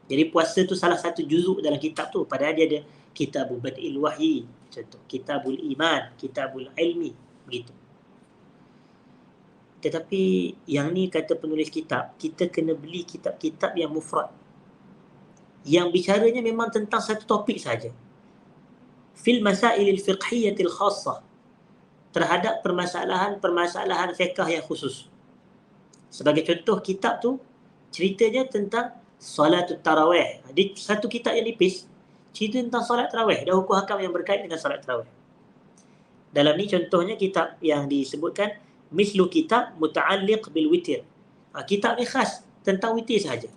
Jadi puasa tu salah satu juzuk dalam kitab tu, padahal dia ada Kitabul Bad'il Wahyi, contoh, Kitabul Iman, Kitabul Ilmi, begitu. Tetapi yang ni kata penulis kitab, kita kena beli kitab-kitab yang mufrad, yang bicaranya memang tentang satu topik saja. Fil masailil fiqhiyatil khassah, terhadap permasalahan fiqh yang khusus. Sebagai contoh, kitab tu ceritanya tentang solat tarawih. Di satu kitab yang nipis cerita tentang solat tarawih dan hukum hakam yang berkait dengan solat tarawih. Dalam ni contohnya kitab yang disebutkan mislu kitab muta'alliq bil witir. Kitab ni khas tentang witir sahaja.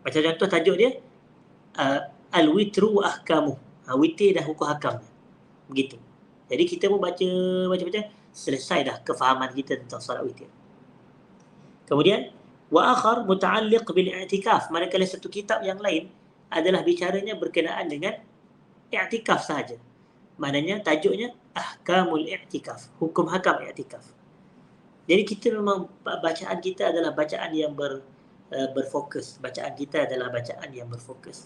Macam contoh tajuk dia al-witru wa ahkamuh. Witir dan hukum hakam. Begitu. Jadi kita pun baca selesai dah kefahaman kita tentang solat witir. Kemudian wa akhar muta'alliq bil i'tikaf. Manakala satu kitab yang lain adalah bicaranya berkenaan dengan i'tikaf sahaja. Maknanya tajuknya ahkamul i'tikaf, hukum hakam i'tikaf. Jadi kita memang bacaan kita adalah bacaan yang berfokus. Bacaan kita adalah bacaan yang berfokus.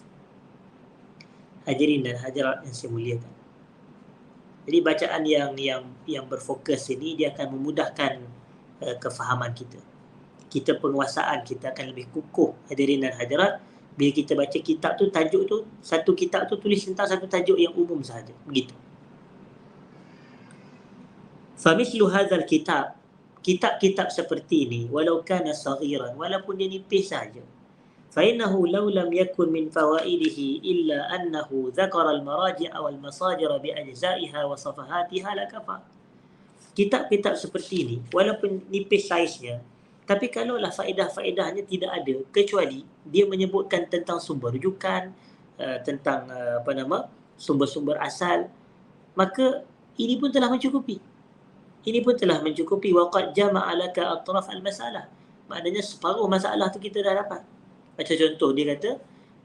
Hadirin dan hadirat yang saya muliakan. Jadi bacaan yang berfokus ini dia akan memudahkan kefahaman kita. Penguasaan kita akan lebih kukuh, hadirin dan hadirat. Bila kita baca kitab tu, tajuk tu, satu kitab tu tulis tentang satu tajuk yang umum sahaja. Begitu. Famislu hadzal kitab, kitab-kitab seperti ini, walau kana saghiran, walaupun dia nipis saja, fa innahu law lam yakun min fawaidihi illa annahu dzakara al-maraji' wal masadir bi ajza'iha wa safahatiha la kafa. Kitab-kitab seperti ini, walaupun nipis saiznya, tapi kalaulah faedah-faedahnya tidak ada, kecuali dia menyebutkan tentang sumber rujukan, tentang sumber-sumber asal, maka ini pun telah mencukupi. Waqad jama'a laka atraf al-masalah. Maknanya separuh masalah tu kita dah dapat. Macam contoh dia kata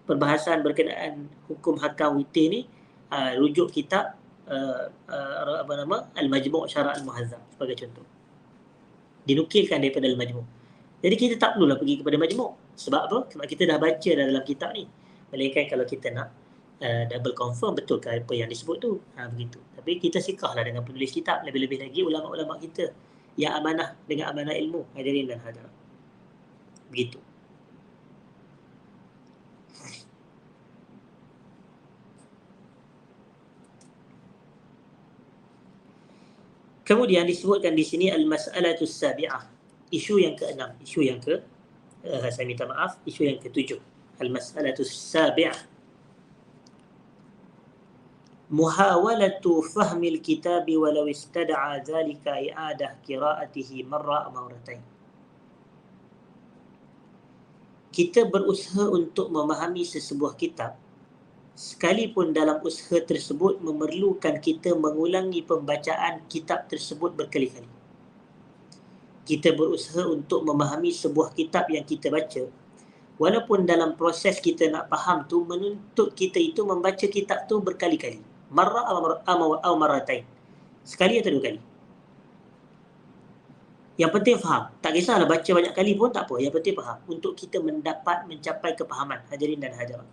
perbahasan berkenaan hukum hakam witir ni, rujuk kitab Al-Majmu' Syarah Al-Muhazzam sebagai contoh. Dinukilkan daripada Al-Majmu'. Jadi kita tak perlulah pergi kepada Majmu'. Sebab apa? Sebab kita dah baca dalam kitab ni. Melainkan kalau kita nak double confirm betul ke apa yang disebut tu. Begitu. Tapi kita sikahlah dengan penulis kitab. Lebih-lebih lagi ulama-ulama kita yang amanah dengan amanah ilmu. Hadirin dan hadirat. Begitu. Kemudian disebutkan di sini al-mas'alatus sabi'ah, isu yang ke-6, isu yang saya minta maaf, isu yang ke-7. Al-mas'alatus sabi'ah, muhawalatu fahmil kitabi walau istada'a dzalika i'adah qira'atihi marra aw marratain. Kita berusaha untuk memahami sesebuah kitab, sekalipun dalam usaha tersebut memerlukan kita mengulangi pembacaan kitab tersebut berkali-kali. Kita berusaha untuk memahami sebuah kitab yang kita baca, walaupun dalam proses kita nak faham tu menuntut kita itu membaca kitab tu berkali-kali. Marra aw marratain. Sekali atau 2 kali. Yang penting faham. Tak kisahlah baca banyak kali pun tak apa. Yang penting faham. Untuk kita mencapai kepahaman, hadirin dan hadirat.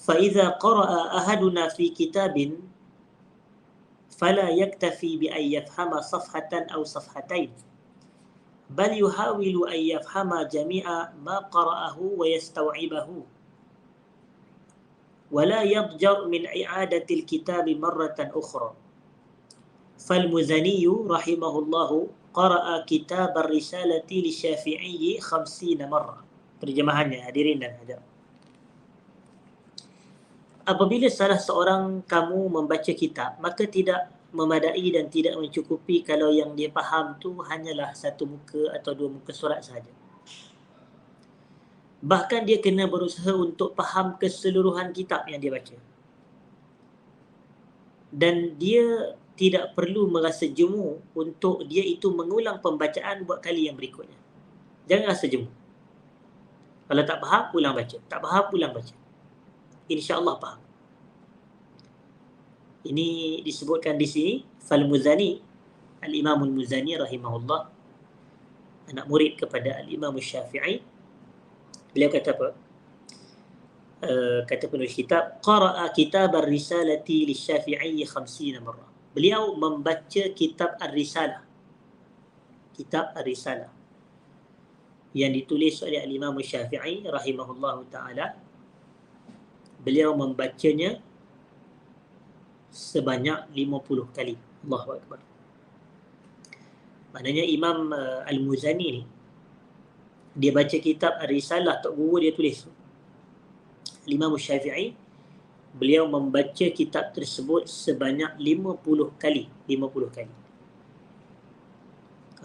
فإذا قرأ أحدنا في كتاب فلا يكتفي بأن يفهم صفحة أو صفحتين بل يحاول أن يفهم جميع ما قرأه ويستوعبه ولا يضجر من إعادة الكتاب مرة أخرى. فالمزني رحمه الله قرأ كتاب الرسالة للشافعي 50 مرة. Terjemahannya hadirin dan hadirat. Apabila salah seorang kamu membaca kitab, maka tidak memadai dan tidak mencukupi kalau yang dia faham tu hanyalah satu muka atau dua muka surat sahaja. Bahkan dia kena berusaha untuk faham keseluruhan kitab yang dia baca. Dan dia tidak perlu merasa jemu untuk dia itu mengulang pembacaan buat kali yang berikutnya. Jangan rasa jemu. Kalau tak faham, ulang baca. Tak faham, ulang baca. InsyaAllah faham. Ini disebutkan di sini, Fal-Muzani, Al-Imam Al-Muzani rahimahullah, anak murid kepada Al-Imam Syafi'i. Beliau kata apa? Kata penulis kitab, qara'a kitab ar-risalati lisyafi'i 50 marrah. Beliau membaca kitab Ar-Risalah. Kitab Ar-Risalah yang ditulis oleh Al-Imam Syafi'i rahimahullahu ta'ala. Beliau membacanya sebanyak 50 kali. Allahu Akbar. Maknanya Imam Al-Muzani ni, dia baca kitab Ar-Risalah, Tok Guru dia tulis. Imam Syafi'i, beliau membaca kitab tersebut sebanyak 50 kali. 50 kali.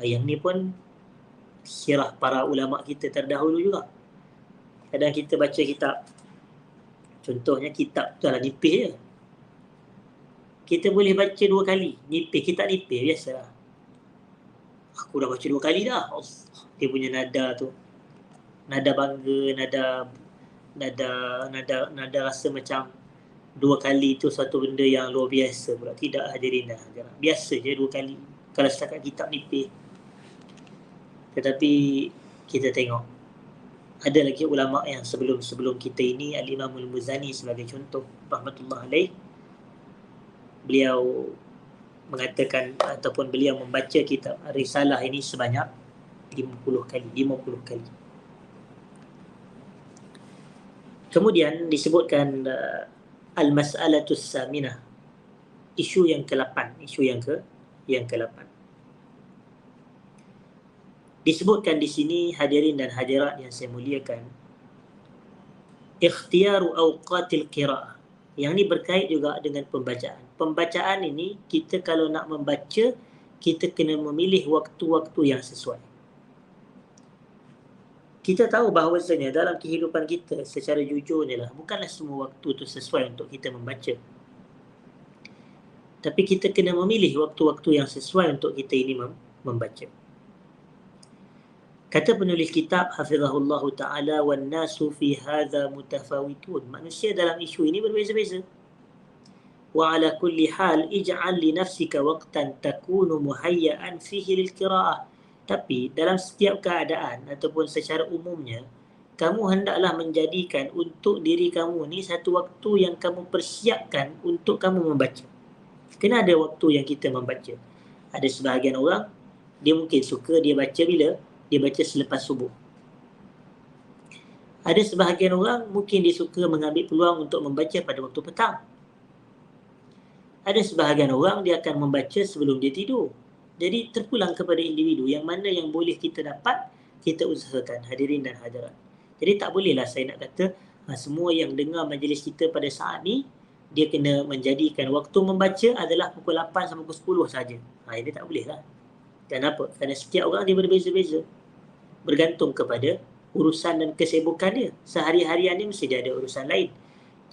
Yang ni pun sirah para ulama kita terdahulu juga. Kadang kita baca kitab, contohnya kitab tu lah nipis je. Kita boleh baca 2 kali. Nipis, kita nipis, biasalah. Aku dah baca 2 kali dah. Dia punya nada tu. Nada bangga, nada rasa macam 2 kali tu satu benda yang luar biasa pula. Tidak, hadirin dah. Biasa je 2 kali. Kalau setakat kitab nipis. Tetapi kita tengok, ada lagi ulama yang sebelum kita ini, Al-Imam Al-Muzani sebagai contoh, rahmatullah alaih, beliau mengatakan ataupun beliau membaca kitab Risalah ini sebanyak 50 kali. Kemudian disebutkan Al-Mas'alatus Saminah, isu yang ke-8, disebutkan di sini, hadirin dan hadirat yang saya muliakan, ikhtiyaru awqatil qira'ah. Yang ini berkait juga dengan pembacaan. Pembacaan ini, kita kalau nak membaca, kita kena memilih waktu-waktu yang sesuai. Kita tahu bahawasanya dalam kehidupan kita secara jujurnya lah, bukanlah semua waktu itu sesuai untuk kita membaca. Tapi kita kena memilih waktu-waktu yang sesuai untuk kita ini membaca. Kata penulis kitab hafizahullah ta'ala, wan nasu fi hadha mutafawitun. Manusia dalam isu ini berbeza-beza. Wa ala kulli hal ij'al li nafsika waqtan takunu muhayya'an fihi lil qira'ah. Tapi dalam setiap keadaan ataupun secara umumnya, kamu hendaklah menjadikan untuk diri kamu ni satu waktu yang kamu persiapkan untuk kamu membaca. Kena ada waktu yang kita membaca. Ada sebahagian orang, dia mungkin suka dia baca bila? Dia baca selepas subuh. Ada sebahagian orang mungkin dia suka mengambil peluang untuk membaca pada waktu petang. Ada sebahagian orang dia akan membaca sebelum dia tidur. Jadi terpulang kepada individu yang mana yang boleh kita dapat, kita usahakan, hadirin dan hadirat. Jadi tak bolehlah saya nak kata semua yang dengar majlis kita pada saat ni, dia kena menjadikan waktu membaca adalah pukul 8 sampai pukul 10 saja. Ini tak boleh lah. Kenapa? Kerana setiap orang dia berbeza-beza. Bergantung kepada urusan dan kesibukan dia. Sehari-harian dia mesti dia ada urusan lain.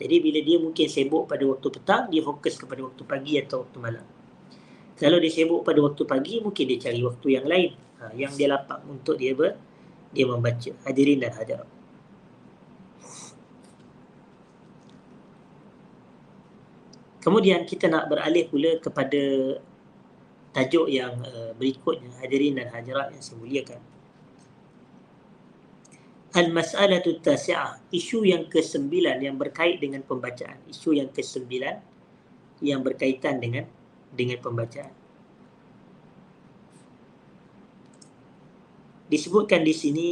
Jadi bila dia mungkin sibuk pada waktu petang, dia fokus kepada waktu pagi atau waktu malam. Kalau dia sibuk pada waktu pagi, mungkin dia cari waktu yang lain. Yang dia lapang untuk dia membaca. Hadirin dan hadirat. Kemudian kita nak beralih pula kepada tajuk yang berikutnya, hadirin dan hadirat yang saya muliakan. Al-Mas'alatu Tasi'ah, isu yang ke-9 yang berkait dengan pembacaan. Isu yang ke-9 yang berkaitan dengan dengan pembacaan. Disebutkan di sini,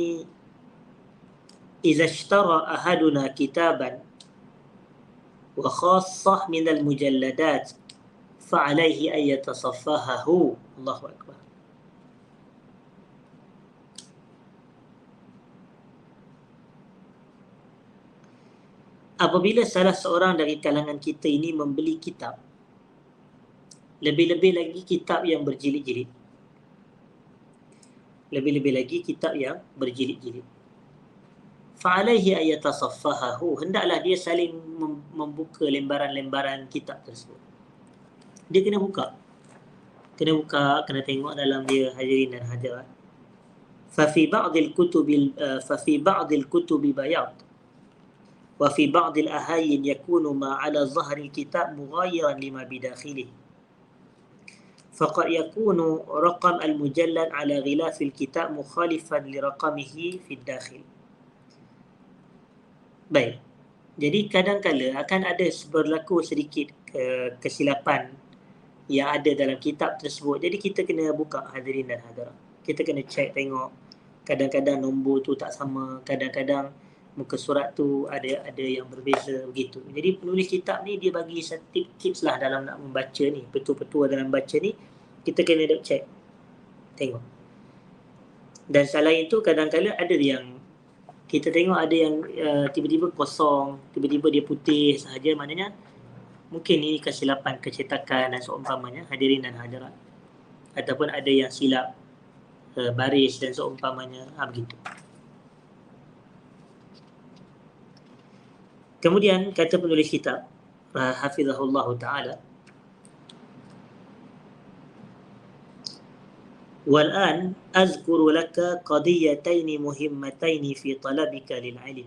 "Idza ishtara ahaduna kitaban wa khassah min al-mujalladat fa alayhi an yatasaffahahu." Allahu akbar. Apabila salah seorang dari kalangan kita ini membeli kitab, lebih-lebih lagi kitab yang berjilid-jilid, lebih-lebih lagi kitab yang berjilid-jilid, fa'alaihi an yatasaffahahu, hendaklah dia saling membuka lembaran-lembaran kitab tersebut. Dia kena buka, kena tengok dalam dia, hadirin dan hadirat. Fafi ba'dil kutubi bayad wa fi ba'dil ahayin yakunu ma 'ala zahril kitab mughayiran lima bidakhilih. Faqad yakunu raqam al-mujallad 'ala ghilafil kitab mukhalifan li raqamihi fi dakhil. Baik. Jadi kadang-kala akan ada berlaku sedikit kesilapan yang ada dalam kitab tersebut. Jadi kita kena buka, hadirin dan hadirat. Kita kena cek tengok. Kadang-kadang nombor tu tak sama, kadang-kadang muka surat tu ada yang berbeza begitu. Jadi penulis kitab ni dia bagi tips lah dalam nak membaca ni, betul-betul dalam baca ni kita kena cek, tengok. Dan selain itu kadang-kadang ada yang kita tengok ada yang tiba-tiba kosong, tiba-tiba dia putih sahaja, maknanya mungkin ini kesilapan kecetakan dan seumpamanya, hadirin dan hadirat. Ataupun ada yang silap baris dan seumpamanya, begitu. Kemudian kata penulis kitab hafizahullah ta'ala, "Wal'an azkuru laka qadiyataini muhimmataini fi talabika lil'ilm."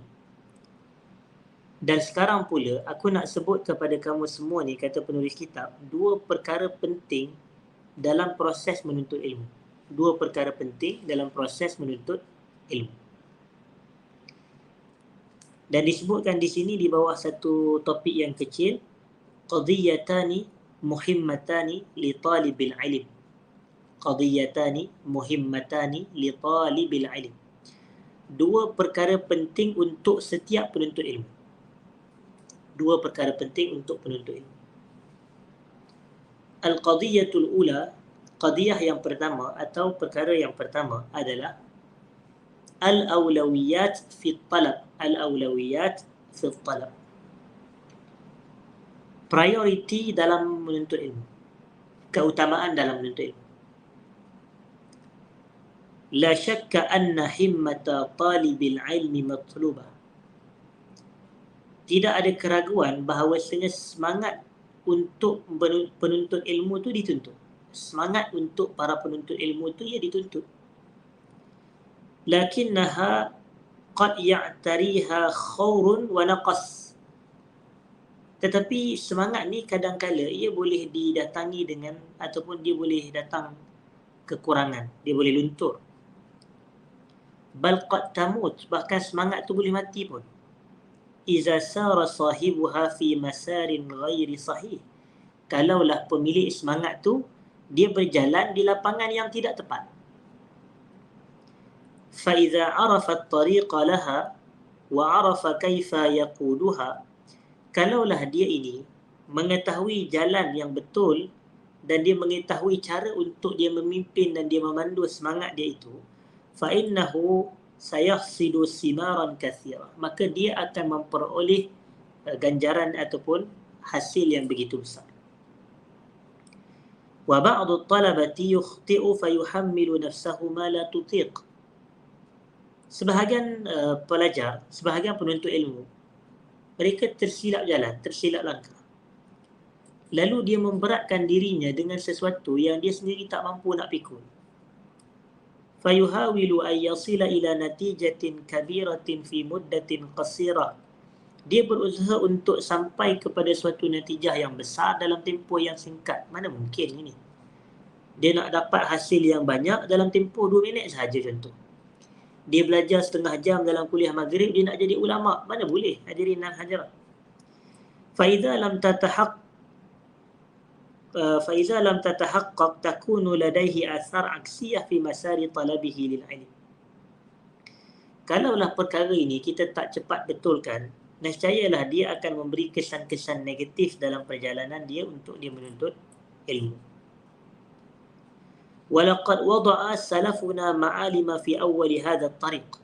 Dan sekarang pula aku nak sebut kepada kamu semua ni, kata penulis kitab, dua perkara penting dalam proses menuntut ilmu. Dua perkara penting dalam proses menuntut ilmu. Dan disebutkan di sini di bawah satu topik yang kecil, qadiyatani muhimmatani li talibil ilm. Qadiyatani muhimmatani li talibil ilm. Dua perkara penting untuk setiap penuntut ilmu. Dua perkara penting untuk penuntut ilmu. Al-qadiyatul ula, qadiyah yang pertama atau perkara yang pertama adalah al-awlawiyat fi talab. Al-awlawiyat fi talab. Priority dalam menuntut ilmu. Keutamaan dalam menuntut ilmu. La syakka anna himmata talibil ilmi matlubah. Tidak ada keraguan bahawa semangat untuk penuntut ilmu tu dituntut. Semangat untuk para penuntut ilmu tu ia dituntut. Lakinnaha qad ya'tariha khawrun wa naqas. Tetapi semangat ni kadang-kala ia boleh didatangi dengan, ataupun dia boleh datang kekurangan, dia boleh luntur. Bal qad tamut, bahkan semangat tu boleh mati pun. Iza sara sahibuha fi masarin ghairi sahih. Kalaulah pemilik semangat tu dia berjalan di lapangan yang tidak tepat. Fa iza arafa at-tariqa laha wa arafa kaifa yaquduha. Kalaulah dia ini mengetahui jalan yang betul dan dia mengetahui cara untuk dia memimpin dan dia memandu semangat dia itu, fa innahu sayahsidu simaran kathira, maka dia akan memperoleh ganjaran ataupun hasil yang begitu besar. Wa ba'du at-talabati yukhti'u fayuhammilu nafsahu ma la tutiq. Sebahagian pelajar, sebahagian penuntut ilmu, mereka tersilap jalan, tersilap langkah. Lalu dia memberatkan dirinya dengan sesuatu yang dia sendiri tak mampu nak pikul. Fayuhawilu an yasila ila natijatin kabiratin fi muddatin qasirah. Dia berusaha untuk sampai kepada suatu natijah yang besar dalam tempoh yang singkat. Mana mungkin ini? Dia nak dapat hasil yang banyak dalam tempoh 2 minit sahaja contoh. Dia belajar setengah jam dalam kuliah maghrib, dia nak jadi ulama. Mana boleh, hadirin dan hadirat. Fa idza lam tatahaqqaq فإذا لم تتحقق تكون لديه آثار عكسية في مسار طلبه للعلم. Kalaulah perkara ini kita tak cepat betulkan, nescayalah dia akan memberi kesan-kesan negatif dalam perjalanan dia untuk dia menuntut ilmu. Walaqad wada'a salafuna ma'alima fi awwal hadha at-tariq.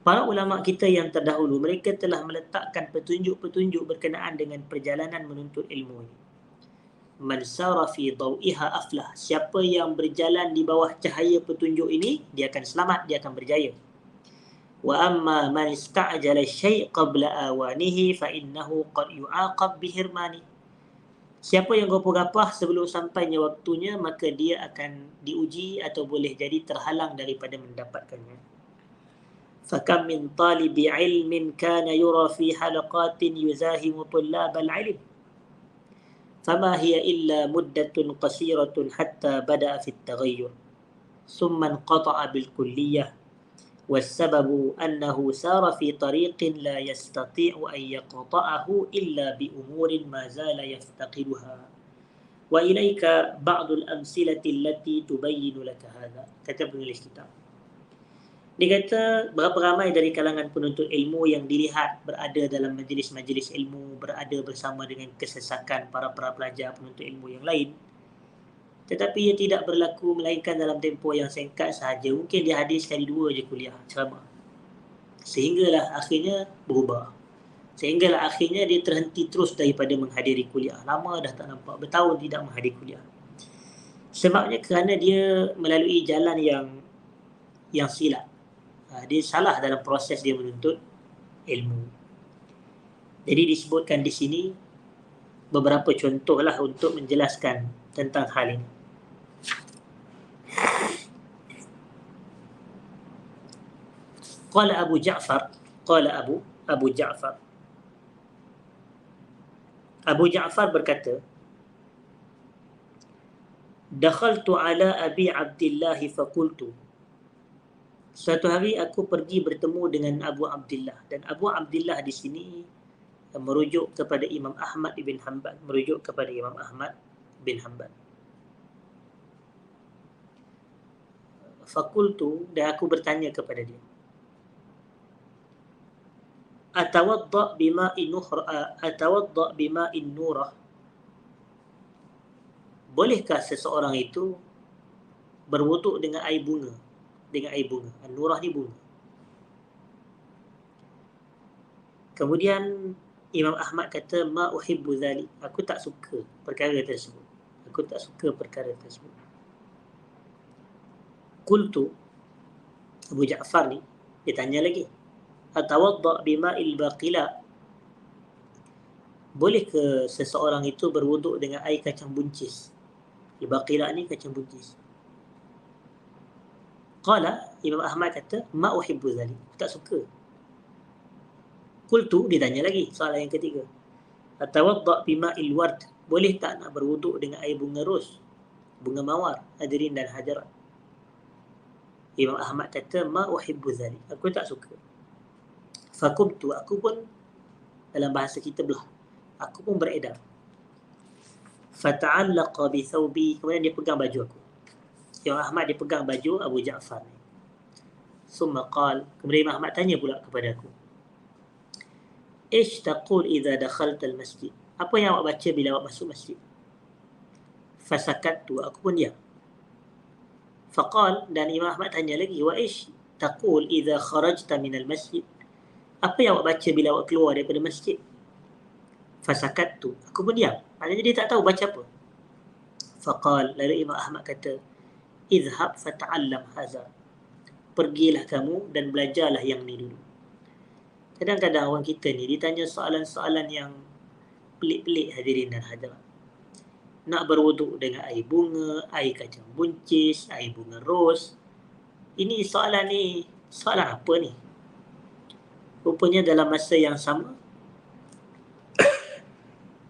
Para ulama kita yang terdahulu, mereka telah meletakkan petunjuk-petunjuk berkenaan dengan perjalanan menuntut ilmu ini. Man sara fi dawiha aflah. Siapa yang berjalan di bawah cahaya petunjuk ini, dia akan selamat, dia akan berjaya. Wa amma man ista'jala syai' qabla awanihi fa innahu qad yu'aqab bihirmani. Siapa yang gopoh-gapah sebelum sampainya waktunya, maka dia akan diuji atau boleh jadi terhalang daripada mendapatkannya. Fakam min talibi ilmin kana yura fi halaqatin yuzahimu tullab al-ilm. Fama hiya illa muddatun qasiratun hatta bada'a fi at-taghayyur. Thumma inqata'a bil kulliyah. والسبب أنه سار في طريق لا يستطيع أن يقطعه إلا بأمور ما زال يفتقدها وإليك بعض الأمثلة التي تبين لك هذا. Kata penulis kitab, dia kata berapa ramai dari kalangan penuntut ilmu yang dilihat berada dalam majlis-majlis ilmu, berada bersama dengan kesesakan para pelajar penuntut ilmu yang lain, tetapi ia tidak berlaku melainkan dalam tempoh yang singkat sahaja. Mungkin dia hadir sekali dua je kuliah ceramah, sehinggalah akhirnya berubah, sehinggalah akhirnya dia terhenti terus daripada menghadiri kuliah. Lama dah tak nampak, bertahun tidak menghadiri kuliah. Sebabnya kerana dia melalui jalan yang silap. Dia salah dalam proses dia menuntut ilmu. Jadi disebutkan di sini beberapa contohlah untuk menjelaskan tentang hal ini. Qala Abu Ja'far, Abu Ja'far. Abu Ja'far berkata, dakhaltu ala Abi Abdullah faqultu. Suatu hari aku pergi bertemu dengan Abu Abdullah, dan Abu Abdullah di sini merujuk kepada Imam Ahmad bin Hanbal, Fakultu, dan aku bertanya kepada dia, atawadda bima'in nurah. Bolehkah seseorang itu berwuduk dengan air bunga? An-nurah ni bunga. Kemudian Imam Ahmad kata, ma uhibbu dhalik. Aku tak suka perkara tersebut. Qultu, Abu Ja'far ni dia tanya lagi, atawadda bima'il baqila. Boleh ke seseorang itu berwuduk dengan air kacang buncis? Baqila ni kacang buncis. Qala, Imam Ahmad kata, ma uhibbu dhalik. Aku tak suka. Qultu, dia tanya lagi soalan yang ketiga, atawadda bima'il ward. Boleh tak nak berwuduk dengan air bunga ros, bunga mawar, hadirin dan hadirat? Imam Ahmad kata, ma uhibbu dhalik. Aku tak suka. Fakumtu, aku pun, dalam bahasa kita belah, aku pun beredar. Fata'allaqa bi thawbi. Kemudian dia pegang baju aku. Imam Ahmad dia pegang baju Abu Ja'far ni. Summa qal, kemudian Imam Ahmad tanya pula kepada aku, ish taqul idza dakhalta al-masjid. Apa yang awak baca bila awak masuk masjid? Fasakattu, aku pun diam. Faqal, dan Imam Ahmad tanya lagi, wa ish taqul idza kharajta min al-masjid. Apa yang awak baca bila awak keluar daripada masjid? Fasakattu, aku pun diam. Maknanya dia tak tahu baca apa. Faqal, lalu Imam Ahmad kata, izhab fata'allam hadza. Pergilah kamu dan belajarlah yang ni dulu. Kadang-kadang orang kita ni ditanya soalan-soalan yang pelik-pelik, hadirin dan hadirat. Nak berwuduk dengan air bunga, air kacang buncis, air bunga ros. Ini soalan apa ni? Rupanya dalam masa yang sama,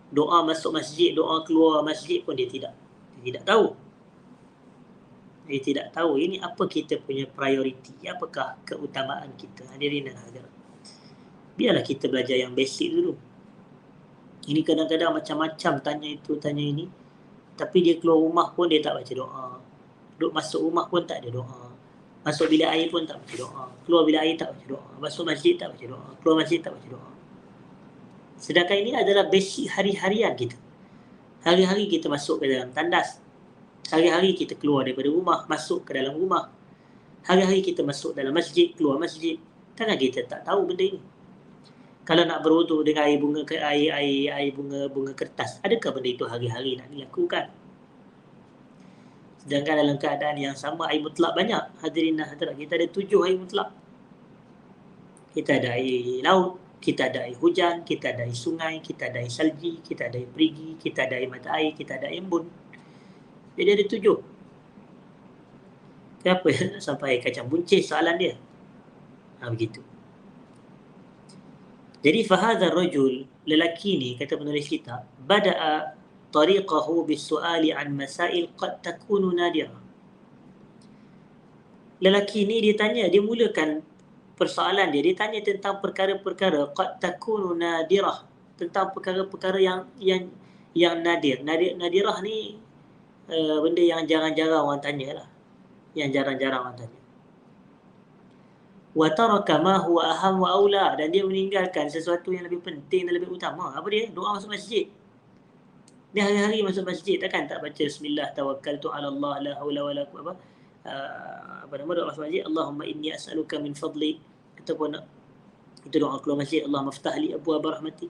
doa masuk masjid, doa keluar masjid pun dia tidak tahu. Dia tidak tahu ini apa kita punya prioriti, apakah keutamaan kita, hadirin dan hadirat. Biarlah kita belajar yang basic dulu. Ini kadang-kadang macam-macam, tanya itu, tanya ini. Tapi dia keluar rumah pun dia tak baca doa. Duduk masuk rumah pun tak ada doa. Masuk bilik air pun tak baca doa. Keluar bilik air tak baca doa. Masuk masjid tak baca doa. Keluar masjid tak baca doa. Sedangkan ini adalah basic hari-harian kita. Hari-hari kita masuk ke dalam tandas. Hari-hari kita keluar daripada rumah, masuk ke dalam rumah. Hari-hari kita masuk dalam masjid, keluar masjid. Takkan kita tak tahu benda ini? Kalau nak berwuduk dengan air bunga air bunga kertas, adakah benda itu hari-hari nak dilakukan? Sedangkan dalam keadaan yang sama, air mutlak banyak. Hadirin dan hadirat, kita ada 7 air mutlak. Kita ada air laut, kita ada air hujan, kita ada air sungai, kita ada air salji, kita ada air perigi, kita ada air mata air, kita ada air embun. Jadi ada 7. Kenapa sampai kacang buncis soalan dia? Begitu. Jadi fahadha rajul, lelaki ni, kata penulis kitab, bada'a tariqahu bisu'ali an masail qad takunu nadira. Lelaki ni dia tanya, dia mulakan persoalan dia tanya tentang perkara-perkara qad takunu nadirah, tentang perkara-perkara yang nadir. Nadirah ni benda yang jarang-jarang orang tanya lah. Yang jarang-jarang orang tanya. Wa taraka ma huwa aham wa aula, dan dia meninggalkan sesuatu yang lebih penting dan lebih utama. Apa dia? Doa masuk masjid. Dia hari-hari masuk masjid, takkan tak baca bismillah tawakkaltu ala Allah la haula wala quwwata apa nama doa masuk masjid, Allahumma inni as'aluka min fadli, ataupun itu doa keluar masjid, Allah maftahli abwaab rahmati.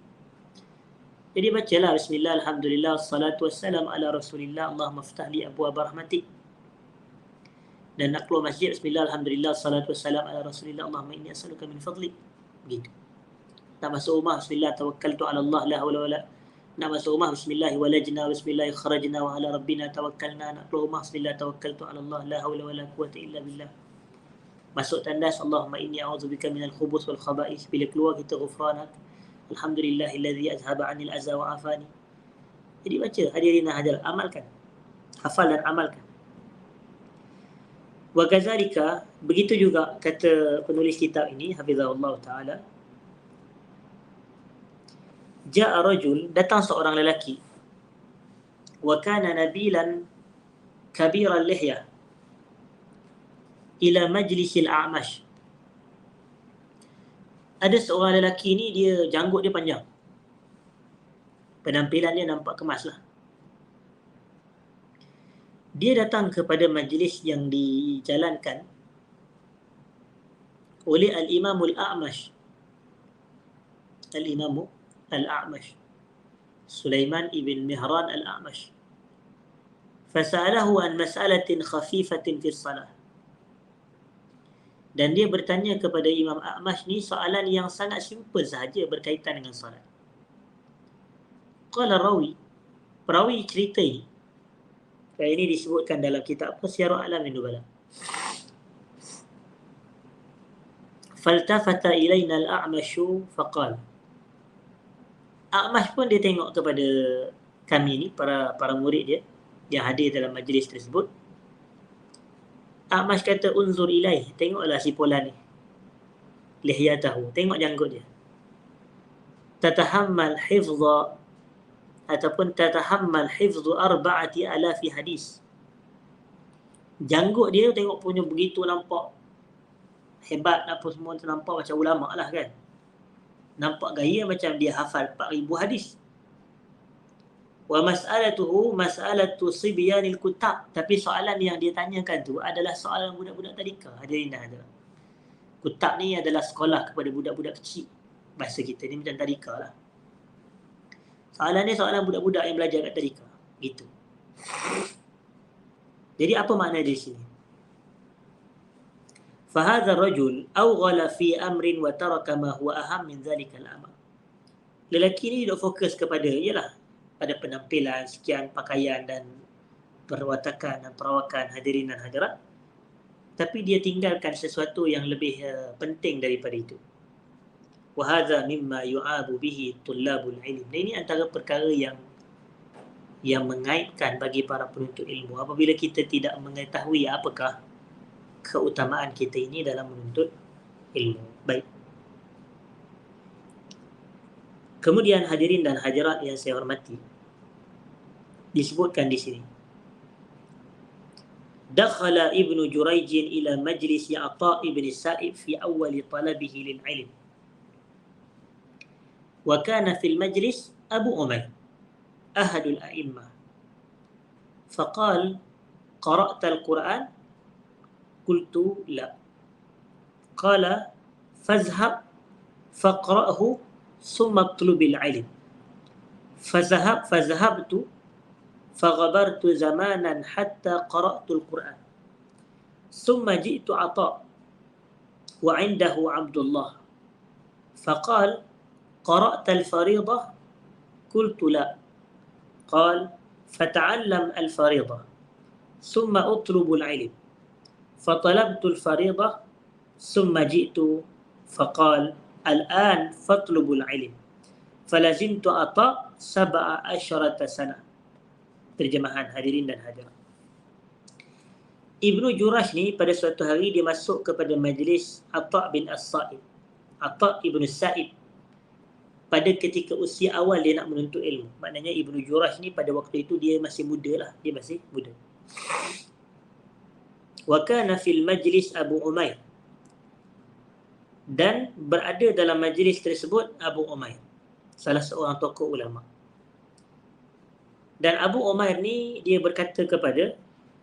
Jadi bacalah bismillah alhamdulillah wassalatu wassalam ala rasulillah Allahumma maftahli abwaab rahmati. Dan nak keluar masjid, bismillah alhamdulillah wassalatu wassalam ala rasulillah Allahumma inni as'aluka min fadli. Begitu. Nak masuk rumah, bismillah tawakkaltu ala Allah la haula wala. Nak masuk rumah, bismillah walajna bismillah kharajna wa ala rabbina tawakkalna. Nak keluar rumah, bismillah tawakkaltu ala Allah la haula wala quwwata illa billah. Masuk tandas, Allahumma inni a'udzubika minal khubuth wal khaba'ith. Bila keluar kita ghufranak alhamdulillahilladzi azhaba 'anil azza wa afani. Jadi baca, hadirin hadirat, amalkan. Hafal dan amalkan. Wa kadzalika, begitu juga kata penulis kitab ini hafizahullah taala, ja'a rajul, datang seorang lelaki, wa kana nabilan kabiran lihyah ila majlisil a'mash. Ada seorang lelaki ni, dia janggut dia panjang, penampilan dia nampak kemas lah. Dia datang kepada majlis yang dijalankan oleh Al-Imamul A'mash. Al-Imamu Al-A'mash, Sulaiman ibn Mihran Al-A'mash. Fasa'alahu an mas'alatin khafifatin fi salah. Dan dia bertanya kepada Imam A'mash ni soalan yang sangat simple sahaja berkaitan dengan salat. Qala rawi, perawi cerita ini disebutkan dalam kitab Siyarul A'lamin Nubala. Faltafata ilaina al-A'mashu faqala. A'mash pun dia tengok kepada kami ni, para murid dia yang hadir dalam majlis tersebut. A'mash kata, unzur ilaih, tengoklah si fulan ni, lihyatahu, tengok janggut dia. Tatahammal hifdha, ataupun tatahammal hifdhu 4,000 hadis. Janggut dia tengok punya begitu nampak hebat, apa semua nampak macam ulama lah kan. Nampak gaya macam dia hafal 4,000 hadis. Wa mas'alatuhu mas'alatu sibyanil kutab, tapi soalan yang dia tanyakan tu adalah soalan budak-budak tadika. Hadirin dan hadirat, kutab ni adalah sekolah kepada budak-budak kecil. Bahasa kita ni macam tadika lah. Soalan ni soalan budak-budak yang belajar kat tadika. Gitu. Jadi apa makna di sini? Fahadha rajul awghala fi amrin wa taraka ma huwa aham min dhalika al-amr. Lelaki ni duk fokus kepada, ialah pada penampilan, sekian pakaian dan perwatakan dan perawakan, hadirin dan hadirat. Tapi dia tinggalkan sesuatu yang lebih penting daripada itu. Wa hadha mimma yu'abu bihi tullabul ilm. Ini antara perkara yang mengaitkan bagi para penuntut ilmu apabila kita tidak mengetahui apakah keutamaan kita ini dalam menuntut ilmu. Baik. Kemudian hadirin dan hadirat yang saya hormati, disebutkan di sini. Dakhala Ibnu Jurayj ila majlis Ata' ibn Sa'ib fi awal talabihi lil ilm. Wa kana fil majlis Abu Umayr ahadul a'immah. Faqal qara'ta al-Qur'an? Qultu la. Qala fazhab faqra'hu summa atlubil ilm. Fazhabtu فغبرت زمانا حتى قرأت القرآن ثم جئت عطاء وعنده عبد الله فقال قرأت الفريضة؟ قلت لا. قال فتعلم الفريضة ثم أطلب العلم فطلبت الفريضة ثم جئت فقال الآن فاطلب العلم فلزمت عطاء 17 سنة. Terjemahan hadirin dan hadirat. Ibnu Jurayj ni pada suatu hari dia masuk kepada majlis Ata' bin As-Sa'ib. Ata' ibn Sa'ib pada ketika usia awal dia nak menuntut ilmu. Maknanya Ibnu Jurayj ni pada waktu itu dia masih muda lah. Dia masih muda. Wa kana fil majlis Abu Umair. Dan berada dalam majlis tersebut Abu Umair, salah seorang tokoh ulama. Dan Abu Umair ni dia berkata kepada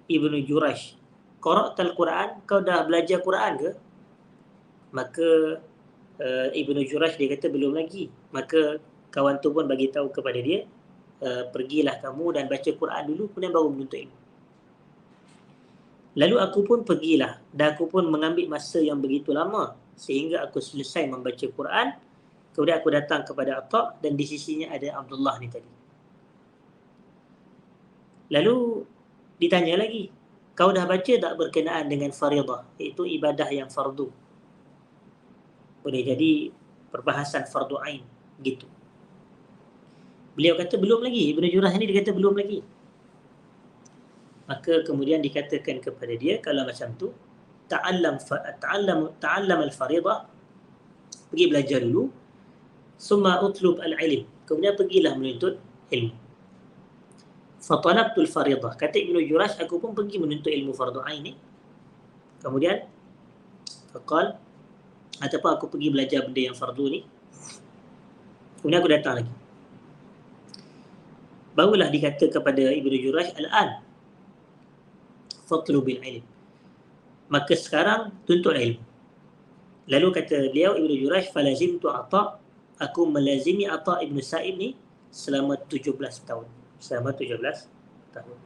Ibnu Jurayj, qara'tal Quran, kau dah belajar Quran ke? Maka Ibnu Jurayj dia kata belum lagi. Maka kawan tu pun bagi tahu kepada dia, pergilah kamu dan baca Quran dulu, kemudian baru menuntut ilmu. Lalu aku pun pergilah dan aku pun mengambil masa yang begitu lama sehingga aku selesai membaca Quran. Kemudian aku datang kepada Ata' dan di sisinya ada Abdullah ni tadi. Lalu ditanya lagi, kau dah baca tak berkenaan dengan faridah, iaitu ibadah yang fardu? Boleh jadi perbahasan fardu ain gitu. Beliau kata belum lagi. Ibnu Jurayj ni dia kata belum lagi. Maka kemudian dikatakan kepada dia, kalau macam tu ta'allam al-faridah, pergi belajar dulu, summa utlub al-ilm, kemudian pergilah menuntut ilmu. Fatalabtul faridah, kata Ibnu Jurayj, aku pun pergi menuntut ilmu fardu ain ni. Kemudian faqal, ataupun aku pergi belajar benda yang fardu ni, kemudian aku datang lagi. Barulah dikata kepada Ibnu Jurayj, al-an fatlubil ilm, maka sekarang tuntut ilmu. Lalu kata beliau Ibnu Jurayj, falazimtu Ata', aku melazimi Ata' ibn Sa'ib ni selama 17 tahun. Selama 17 tahun.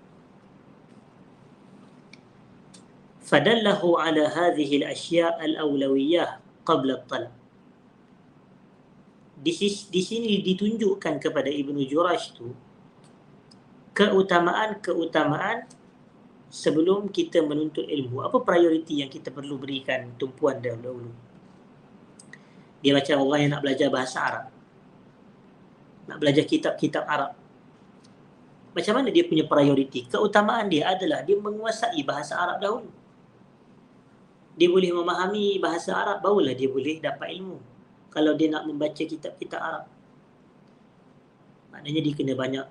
Fadallahu ala hadhihi al-ashya' al-awlawiyah qabla at-talab. Di sini ditunjukkan kepada Ibnu Jurayj tu keutamaan sebelum kita menuntut ilmu. Apa prioriti yang kita perlu berikan tumpuan dahulu? Dia macam orang yang nak belajar bahasa Arab, nak belajar kitab-kitab Arab. Macam mana dia punya prioriti? Keutamaan dia adalah dia menguasai bahasa Arab dahulu. Dia boleh memahami bahasa Arab, barulah dia boleh dapat ilmu. Kalau dia nak membaca kitab-kitab Arab, maknanya dia kena banyak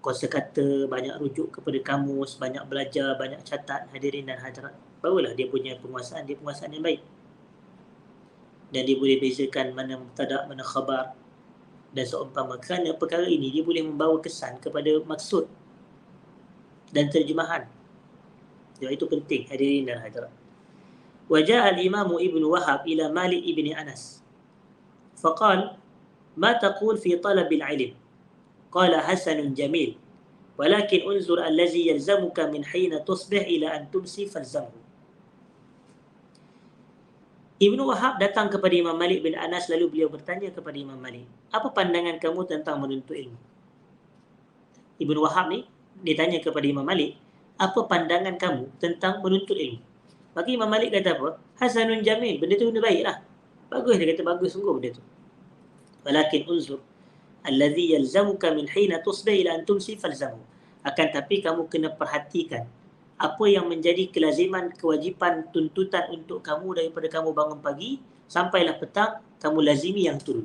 kosakata, banyak rujuk kepada kamus, banyak belajar, banyak catat, hadirin dan hadirat. Barulah dia punya penguasaan yang baik. Dan dia boleh bezakan mana mubtada', mana khabar dan seumpama. Kerana perkara ini dia boleh membawa kesan kepada maksud dan terjemahan. Jadi itu penting, hadirin dan hadirat. Waja'a al-Imam Ibn Wahab ila Malik ibn Anas faqal, ma taqul fi talab al-ilm? Qala hasanun jamil, walakin unzur allazi yalzamuka min hina tusbih ila an tumsi falzamhu. Ibnu Wahab datang kepada Imam Malik bin Anas, lalu beliau bertanya kepada Imam Malik, apa pandangan kamu tentang menuntut ilmu? Ibnu Wahab ni dia tanya kepada Imam Malik, apa pandangan kamu tentang menuntut ilmu? Maka Imam Malik kata apa? Hasanun jamil, benda tu benda baik lah. Bagus, dia kata bagus sungguh benda tu. Walakin unzur allazi yalzamuka min hina tusbih ila an tumsi falzamhu. Akan tapi kamu kena perhatikan apa yang menjadi kelaziman, kewajipan, tuntutan untuk kamu daripada kamu bangun pagi sampailah petang, kamu lazimi yang tu.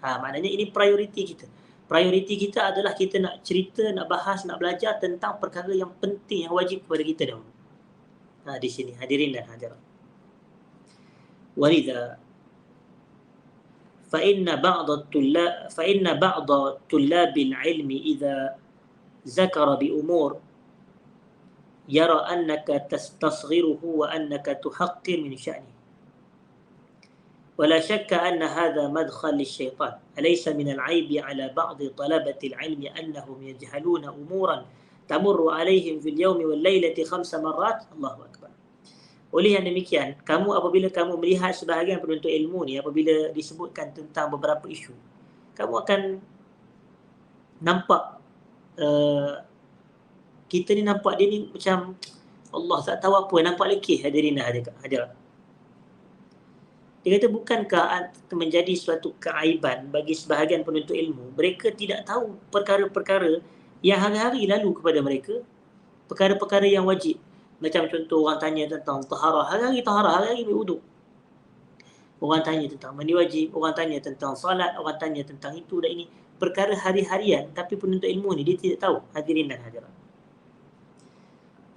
Maknanya ini prioriti kita. Prioriti kita adalah kita nak cerita, nak bahas, nak belajar tentang perkara yang penting, yang wajib kepada kita dahulu. Di sini hadirin dan hadirat. Walidha فإن بعض طلاب العلم إذا ذكر بأمور يرى أنك تستصغره وأنك تحقر من شأنه ولا شك أن هذا مدخل للشيطان. أليس من العيب على بعض طلبة العلم أنهم يجهلون أمورا تمر عليهم في اليوم والليلة 5 مرات؟ الله أكبر. Oleh yang demikian, apabila kamu melihat sebahagian penuntut ilmu ni, apabila disebutkan tentang beberapa isu, kamu akan nampak kita ni nampak dia ni macam Allah tak tahu apa, nampak lekeh. Hadirin dan hadirat. Dia kata bukankah menjadi suatu keaiban bagi sebahagian penuntut ilmu, mereka tidak tahu perkara-perkara yang hari-hari lalu kepada mereka, perkara-perkara yang wajib. Macam contoh orang tanya tentang taharah, hari-hari taharah, hari-hari berwuduk. Orang tanya tentang mandi wajib, orang tanya tentang salat, orang tanya tentang itu dan ini. Perkara hari-harian, tapi penuntut ilmu ni dia tidak tahu. Hadirin dan hadirat.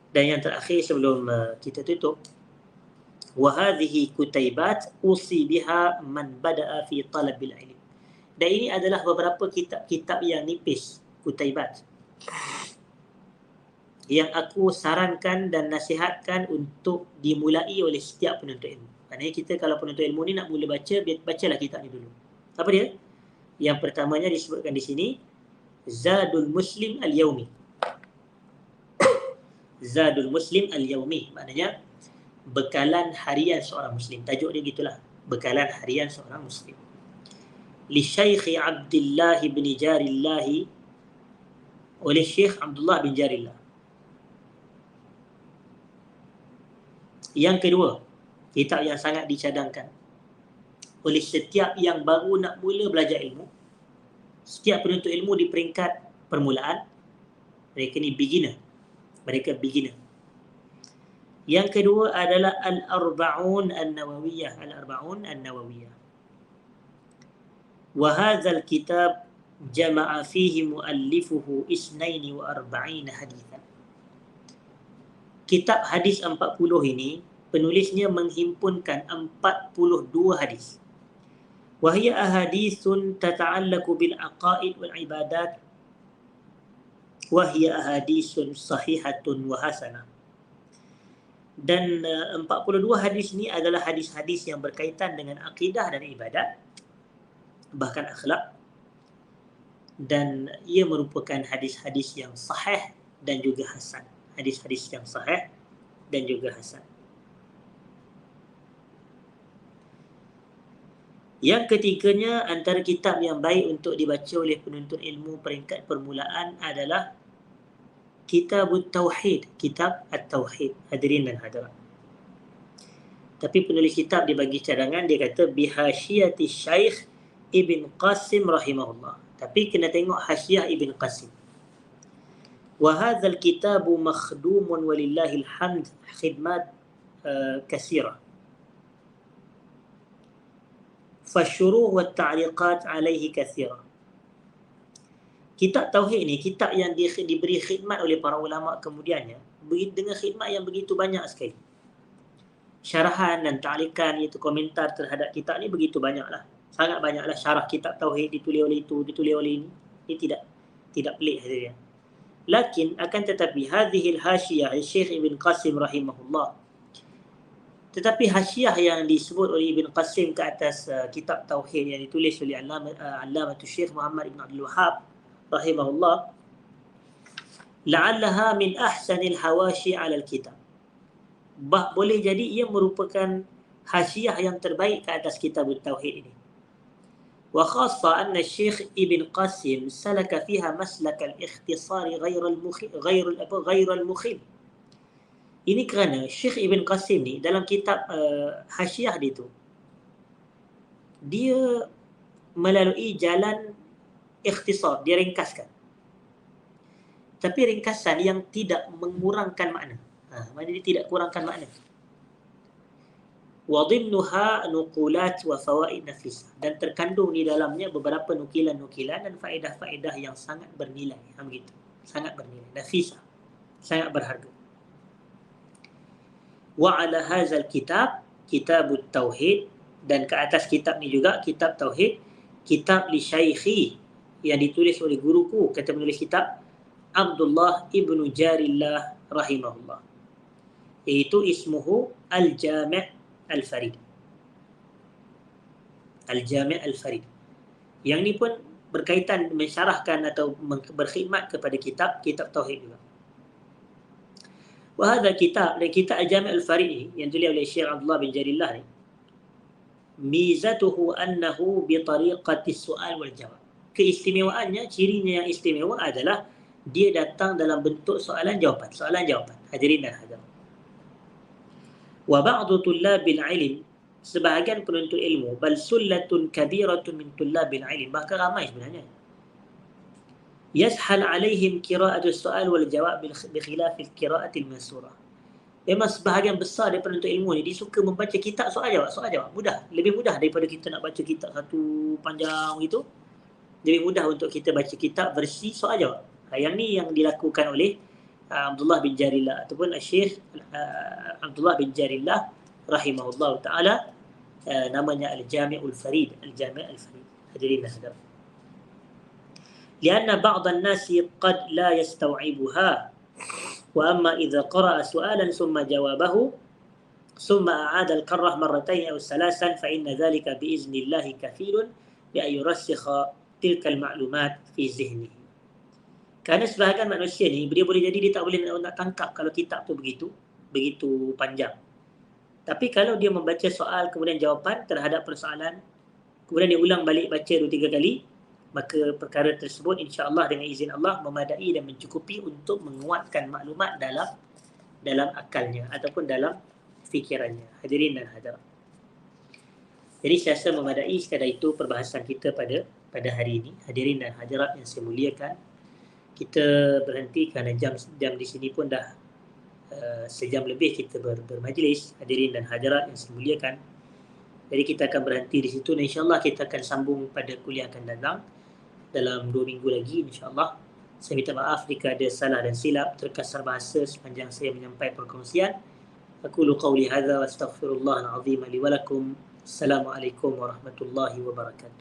Dan yang terakhir sebelum kita tutup, وَهَذِهِ كُتَيْبَاتْ أُوصِي بِهَا مَنْ بَدَأَ فِي طَلَبِ الْعِلْمِ. Dan ini adalah beberapa kitab-kitab yang nipis, kutaibat, yang aku sarankan dan nasihatkan untuk dimulai oleh setiap penuntut ilmu. Maknanya kita kalau penuntut ilmu ni nak mula baca, bacalah kitab ni dulu. Apa dia? Yang pertamanya disebutkan di sini, Zadul Muslim Al-Yawmi. Zadul Muslim Al-Yawmi. Maknanya, bekalan harian seorang Muslim. Tajuk dia gitulah. Bekalan harian seorang Muslim. Li Syekh Abdullah bin Jarillah, oleh Syekh Abdullah bin Jarillah. Yang kedua, kitab yang sangat dicadangkan oleh setiap yang baru nak mula belajar ilmu. Setiap penuntut ilmu di peringkat permulaan, mereka ni beginner. Mereka beginner. Yang kedua adalah Al-Arba'un An-Nawawiyah. Al-Arba'un An-Nawawiyah. Wa hadzal kitab jama'a fihi muallifuhu 42 hadithan. Kitab hadis 40 ini, penulisnya menghimpunkan 42 hadis. Wahia ahadithun tata'allaku bil aqaid wal ibadat. Wahia ahadithun sahihatun wa hasanah. Dan 42 hadis ini adalah hadis-hadis yang berkaitan dengan akidah dan ibadat, bahkan akhlak. Dan ia merupakan hadis-hadis yang sahih dan juga hasan. Hadis-hadis yang sahih dan juga hasan. Yang ketiganya, antara kitab yang baik untuk dibaca oleh penuntut ilmu peringkat permulaan adalah Kitab Tauhid, Kitab At-Tauhid. Hadirin dan hadirat. Tapi penulis kitab dia bagi cadangan, dia kata bihasyiati Syekh Ibn Qasim rahimahullah. Tapi kena tengok hasyiah Ibn Qasim. وهذا الكتاب مخدوم ولله الحمد خدمات كثيرة فالشروح والتعليقات عليه كثيرة. Kitab Tauhid ni kitab yang diberi khidmat oleh para ulama kemudiannya dengan khidmat yang begitu banyak sekali. Syarahan dan ta'liqan, iaitu komentar terhadap kitab ni begitu banyaklah. Sangat banyaklah syarah kitab Tauhid ditulis oleh itu, ditulis oleh ini. Ini tidak pelik hadirin. Lakin akan tetapi hadhil hasyiah Syekh Ibn Qasim rahimahullah, tetapi hasyiah yang disebut oleh Ibn Qasim ke atas kitab Tauhid yang ditulis oleh Allamatul Syekh Muhammad Ibn Abdul Wahhab rahimahullah, la'allaha min ahsanil hawashi 'ala al-kitab. Boleh jadi ia merupakan hasyiah yang terbaik ke atas kitab Tauhid ini. وخاصة أن الشيخ ابن قاسم سلك فيها مسلك الاختصار غير المخل. Ini kerana Syekh Ibn Qasim ni dalam kitab hasyiah dia tu, dia melalui jalan ikhtisar, dia ringkaskan. Tapi ringkasan yang tidak mengurangkan makna. Maknanya dia tidak kurangkan makna. wa dhimnuha nuqulat wa fawaid nafisah, dan terkandung di dalamnya beberapa nukilan-nukilan dan faedah-faedah yang sangat bernilai. Begitu. Sangat bernilai, nafisah, sangat berharga. Wa ala hadzal kitab, kitabut tauhid, dan ke atas kitab ni juga kitab tauhid, kitab li syaikhi, yang ditulis oleh guruku, kata penulis kitab, Abdullah ibnu Jarillah rahimahullah, iaitu ismuhu Al-Jami' Al-Farid. Al-Jami' Al-Farid. Yang ni pun berkaitan mensyarahkan atau berkhidmat kepada kitab tauhid juga. Wa hadha kitab, dan kitab Al-Jami' Al-Farid ni yang ditulis oleh Syekh Abdullah bin Jarillah ni, mizatuhu annahu bi tariqati su'al wal jawab. Keistimewaannya, cirinya yang istimewa adalah dia datang dalam bentuk soalan jawapan. Hadirin dan hadirat. Wa ba'du tullabil ilm, sebahagian penuntut ilmu, bal sullatun kabiratun min tullabil ilm, bahkan ramai sebenarnya, yashal alaihim qira'atu soal wal jawab bi khilafil qira'atil mansurah. Memang sebahagian besar daripada penuntut ilmu ni dia suka membaca kitab soal jawab mudah, lebih mudah daripada kita nak baca kitab satu panjang gitu. Lebih mudah untuk kita baca kitab versi soal jawab. Yang ni yang dilakukan oleh Abdullah bin Jarillah ataupun Syekh Abdullah bin Jarillah rahimahullah taala, namanya Al-Jami' Al-Farid. Al-Jami' Al-Farid. Hadirin hadirat. Lianna ba'd an-nasi qad la yastaw'ibuha, wa amma idza qara'a su'alan thumma jawabahu thumma a'ada al-qarrah marratayn aw thalasan fa inna dhalika bi idznillah kafilun bi an yurassikha tilka al-ma'lumat fi zihnihi. Kerana sebahagian manusia ni dia boleh jadi dia tak boleh nak tangkap kalau kitab tu begitu panjang. Tapi kalau dia membaca soal kemudian jawapan terhadap persoalan, kemudian dia ulang balik baca 2-3 kali, maka perkara tersebut insya-Allah dengan izin Allah memadai dan mencukupi untuk menguatkan maklumat dalam akalnya ataupun dalam fikirannya. Hadirin dan hadirat. Jadi saya rasa memadai sekadar itu perbahasan kita pada hari ini. Hadirin dan hadirat yang saya muliakan, kita berhenti kerana jam di sini pun dah sejam lebih kita bermajlis. Hadirin dan hadirat yang saya muliakan, jadi kita akan berhenti di situ dan insya-Allah kita akan sambung pada kuliah akan datang dalam 2 minggu lagi insya-Allah. Saya minta maaf jika ada salah dan silap, terkasar bahasa sepanjang saya menyampaikan perkongsian. Aqulu qawli hadza wa astaghfirullahal azim li wa lakum. Assalamualaikum warahmatullahi wabarakatuh.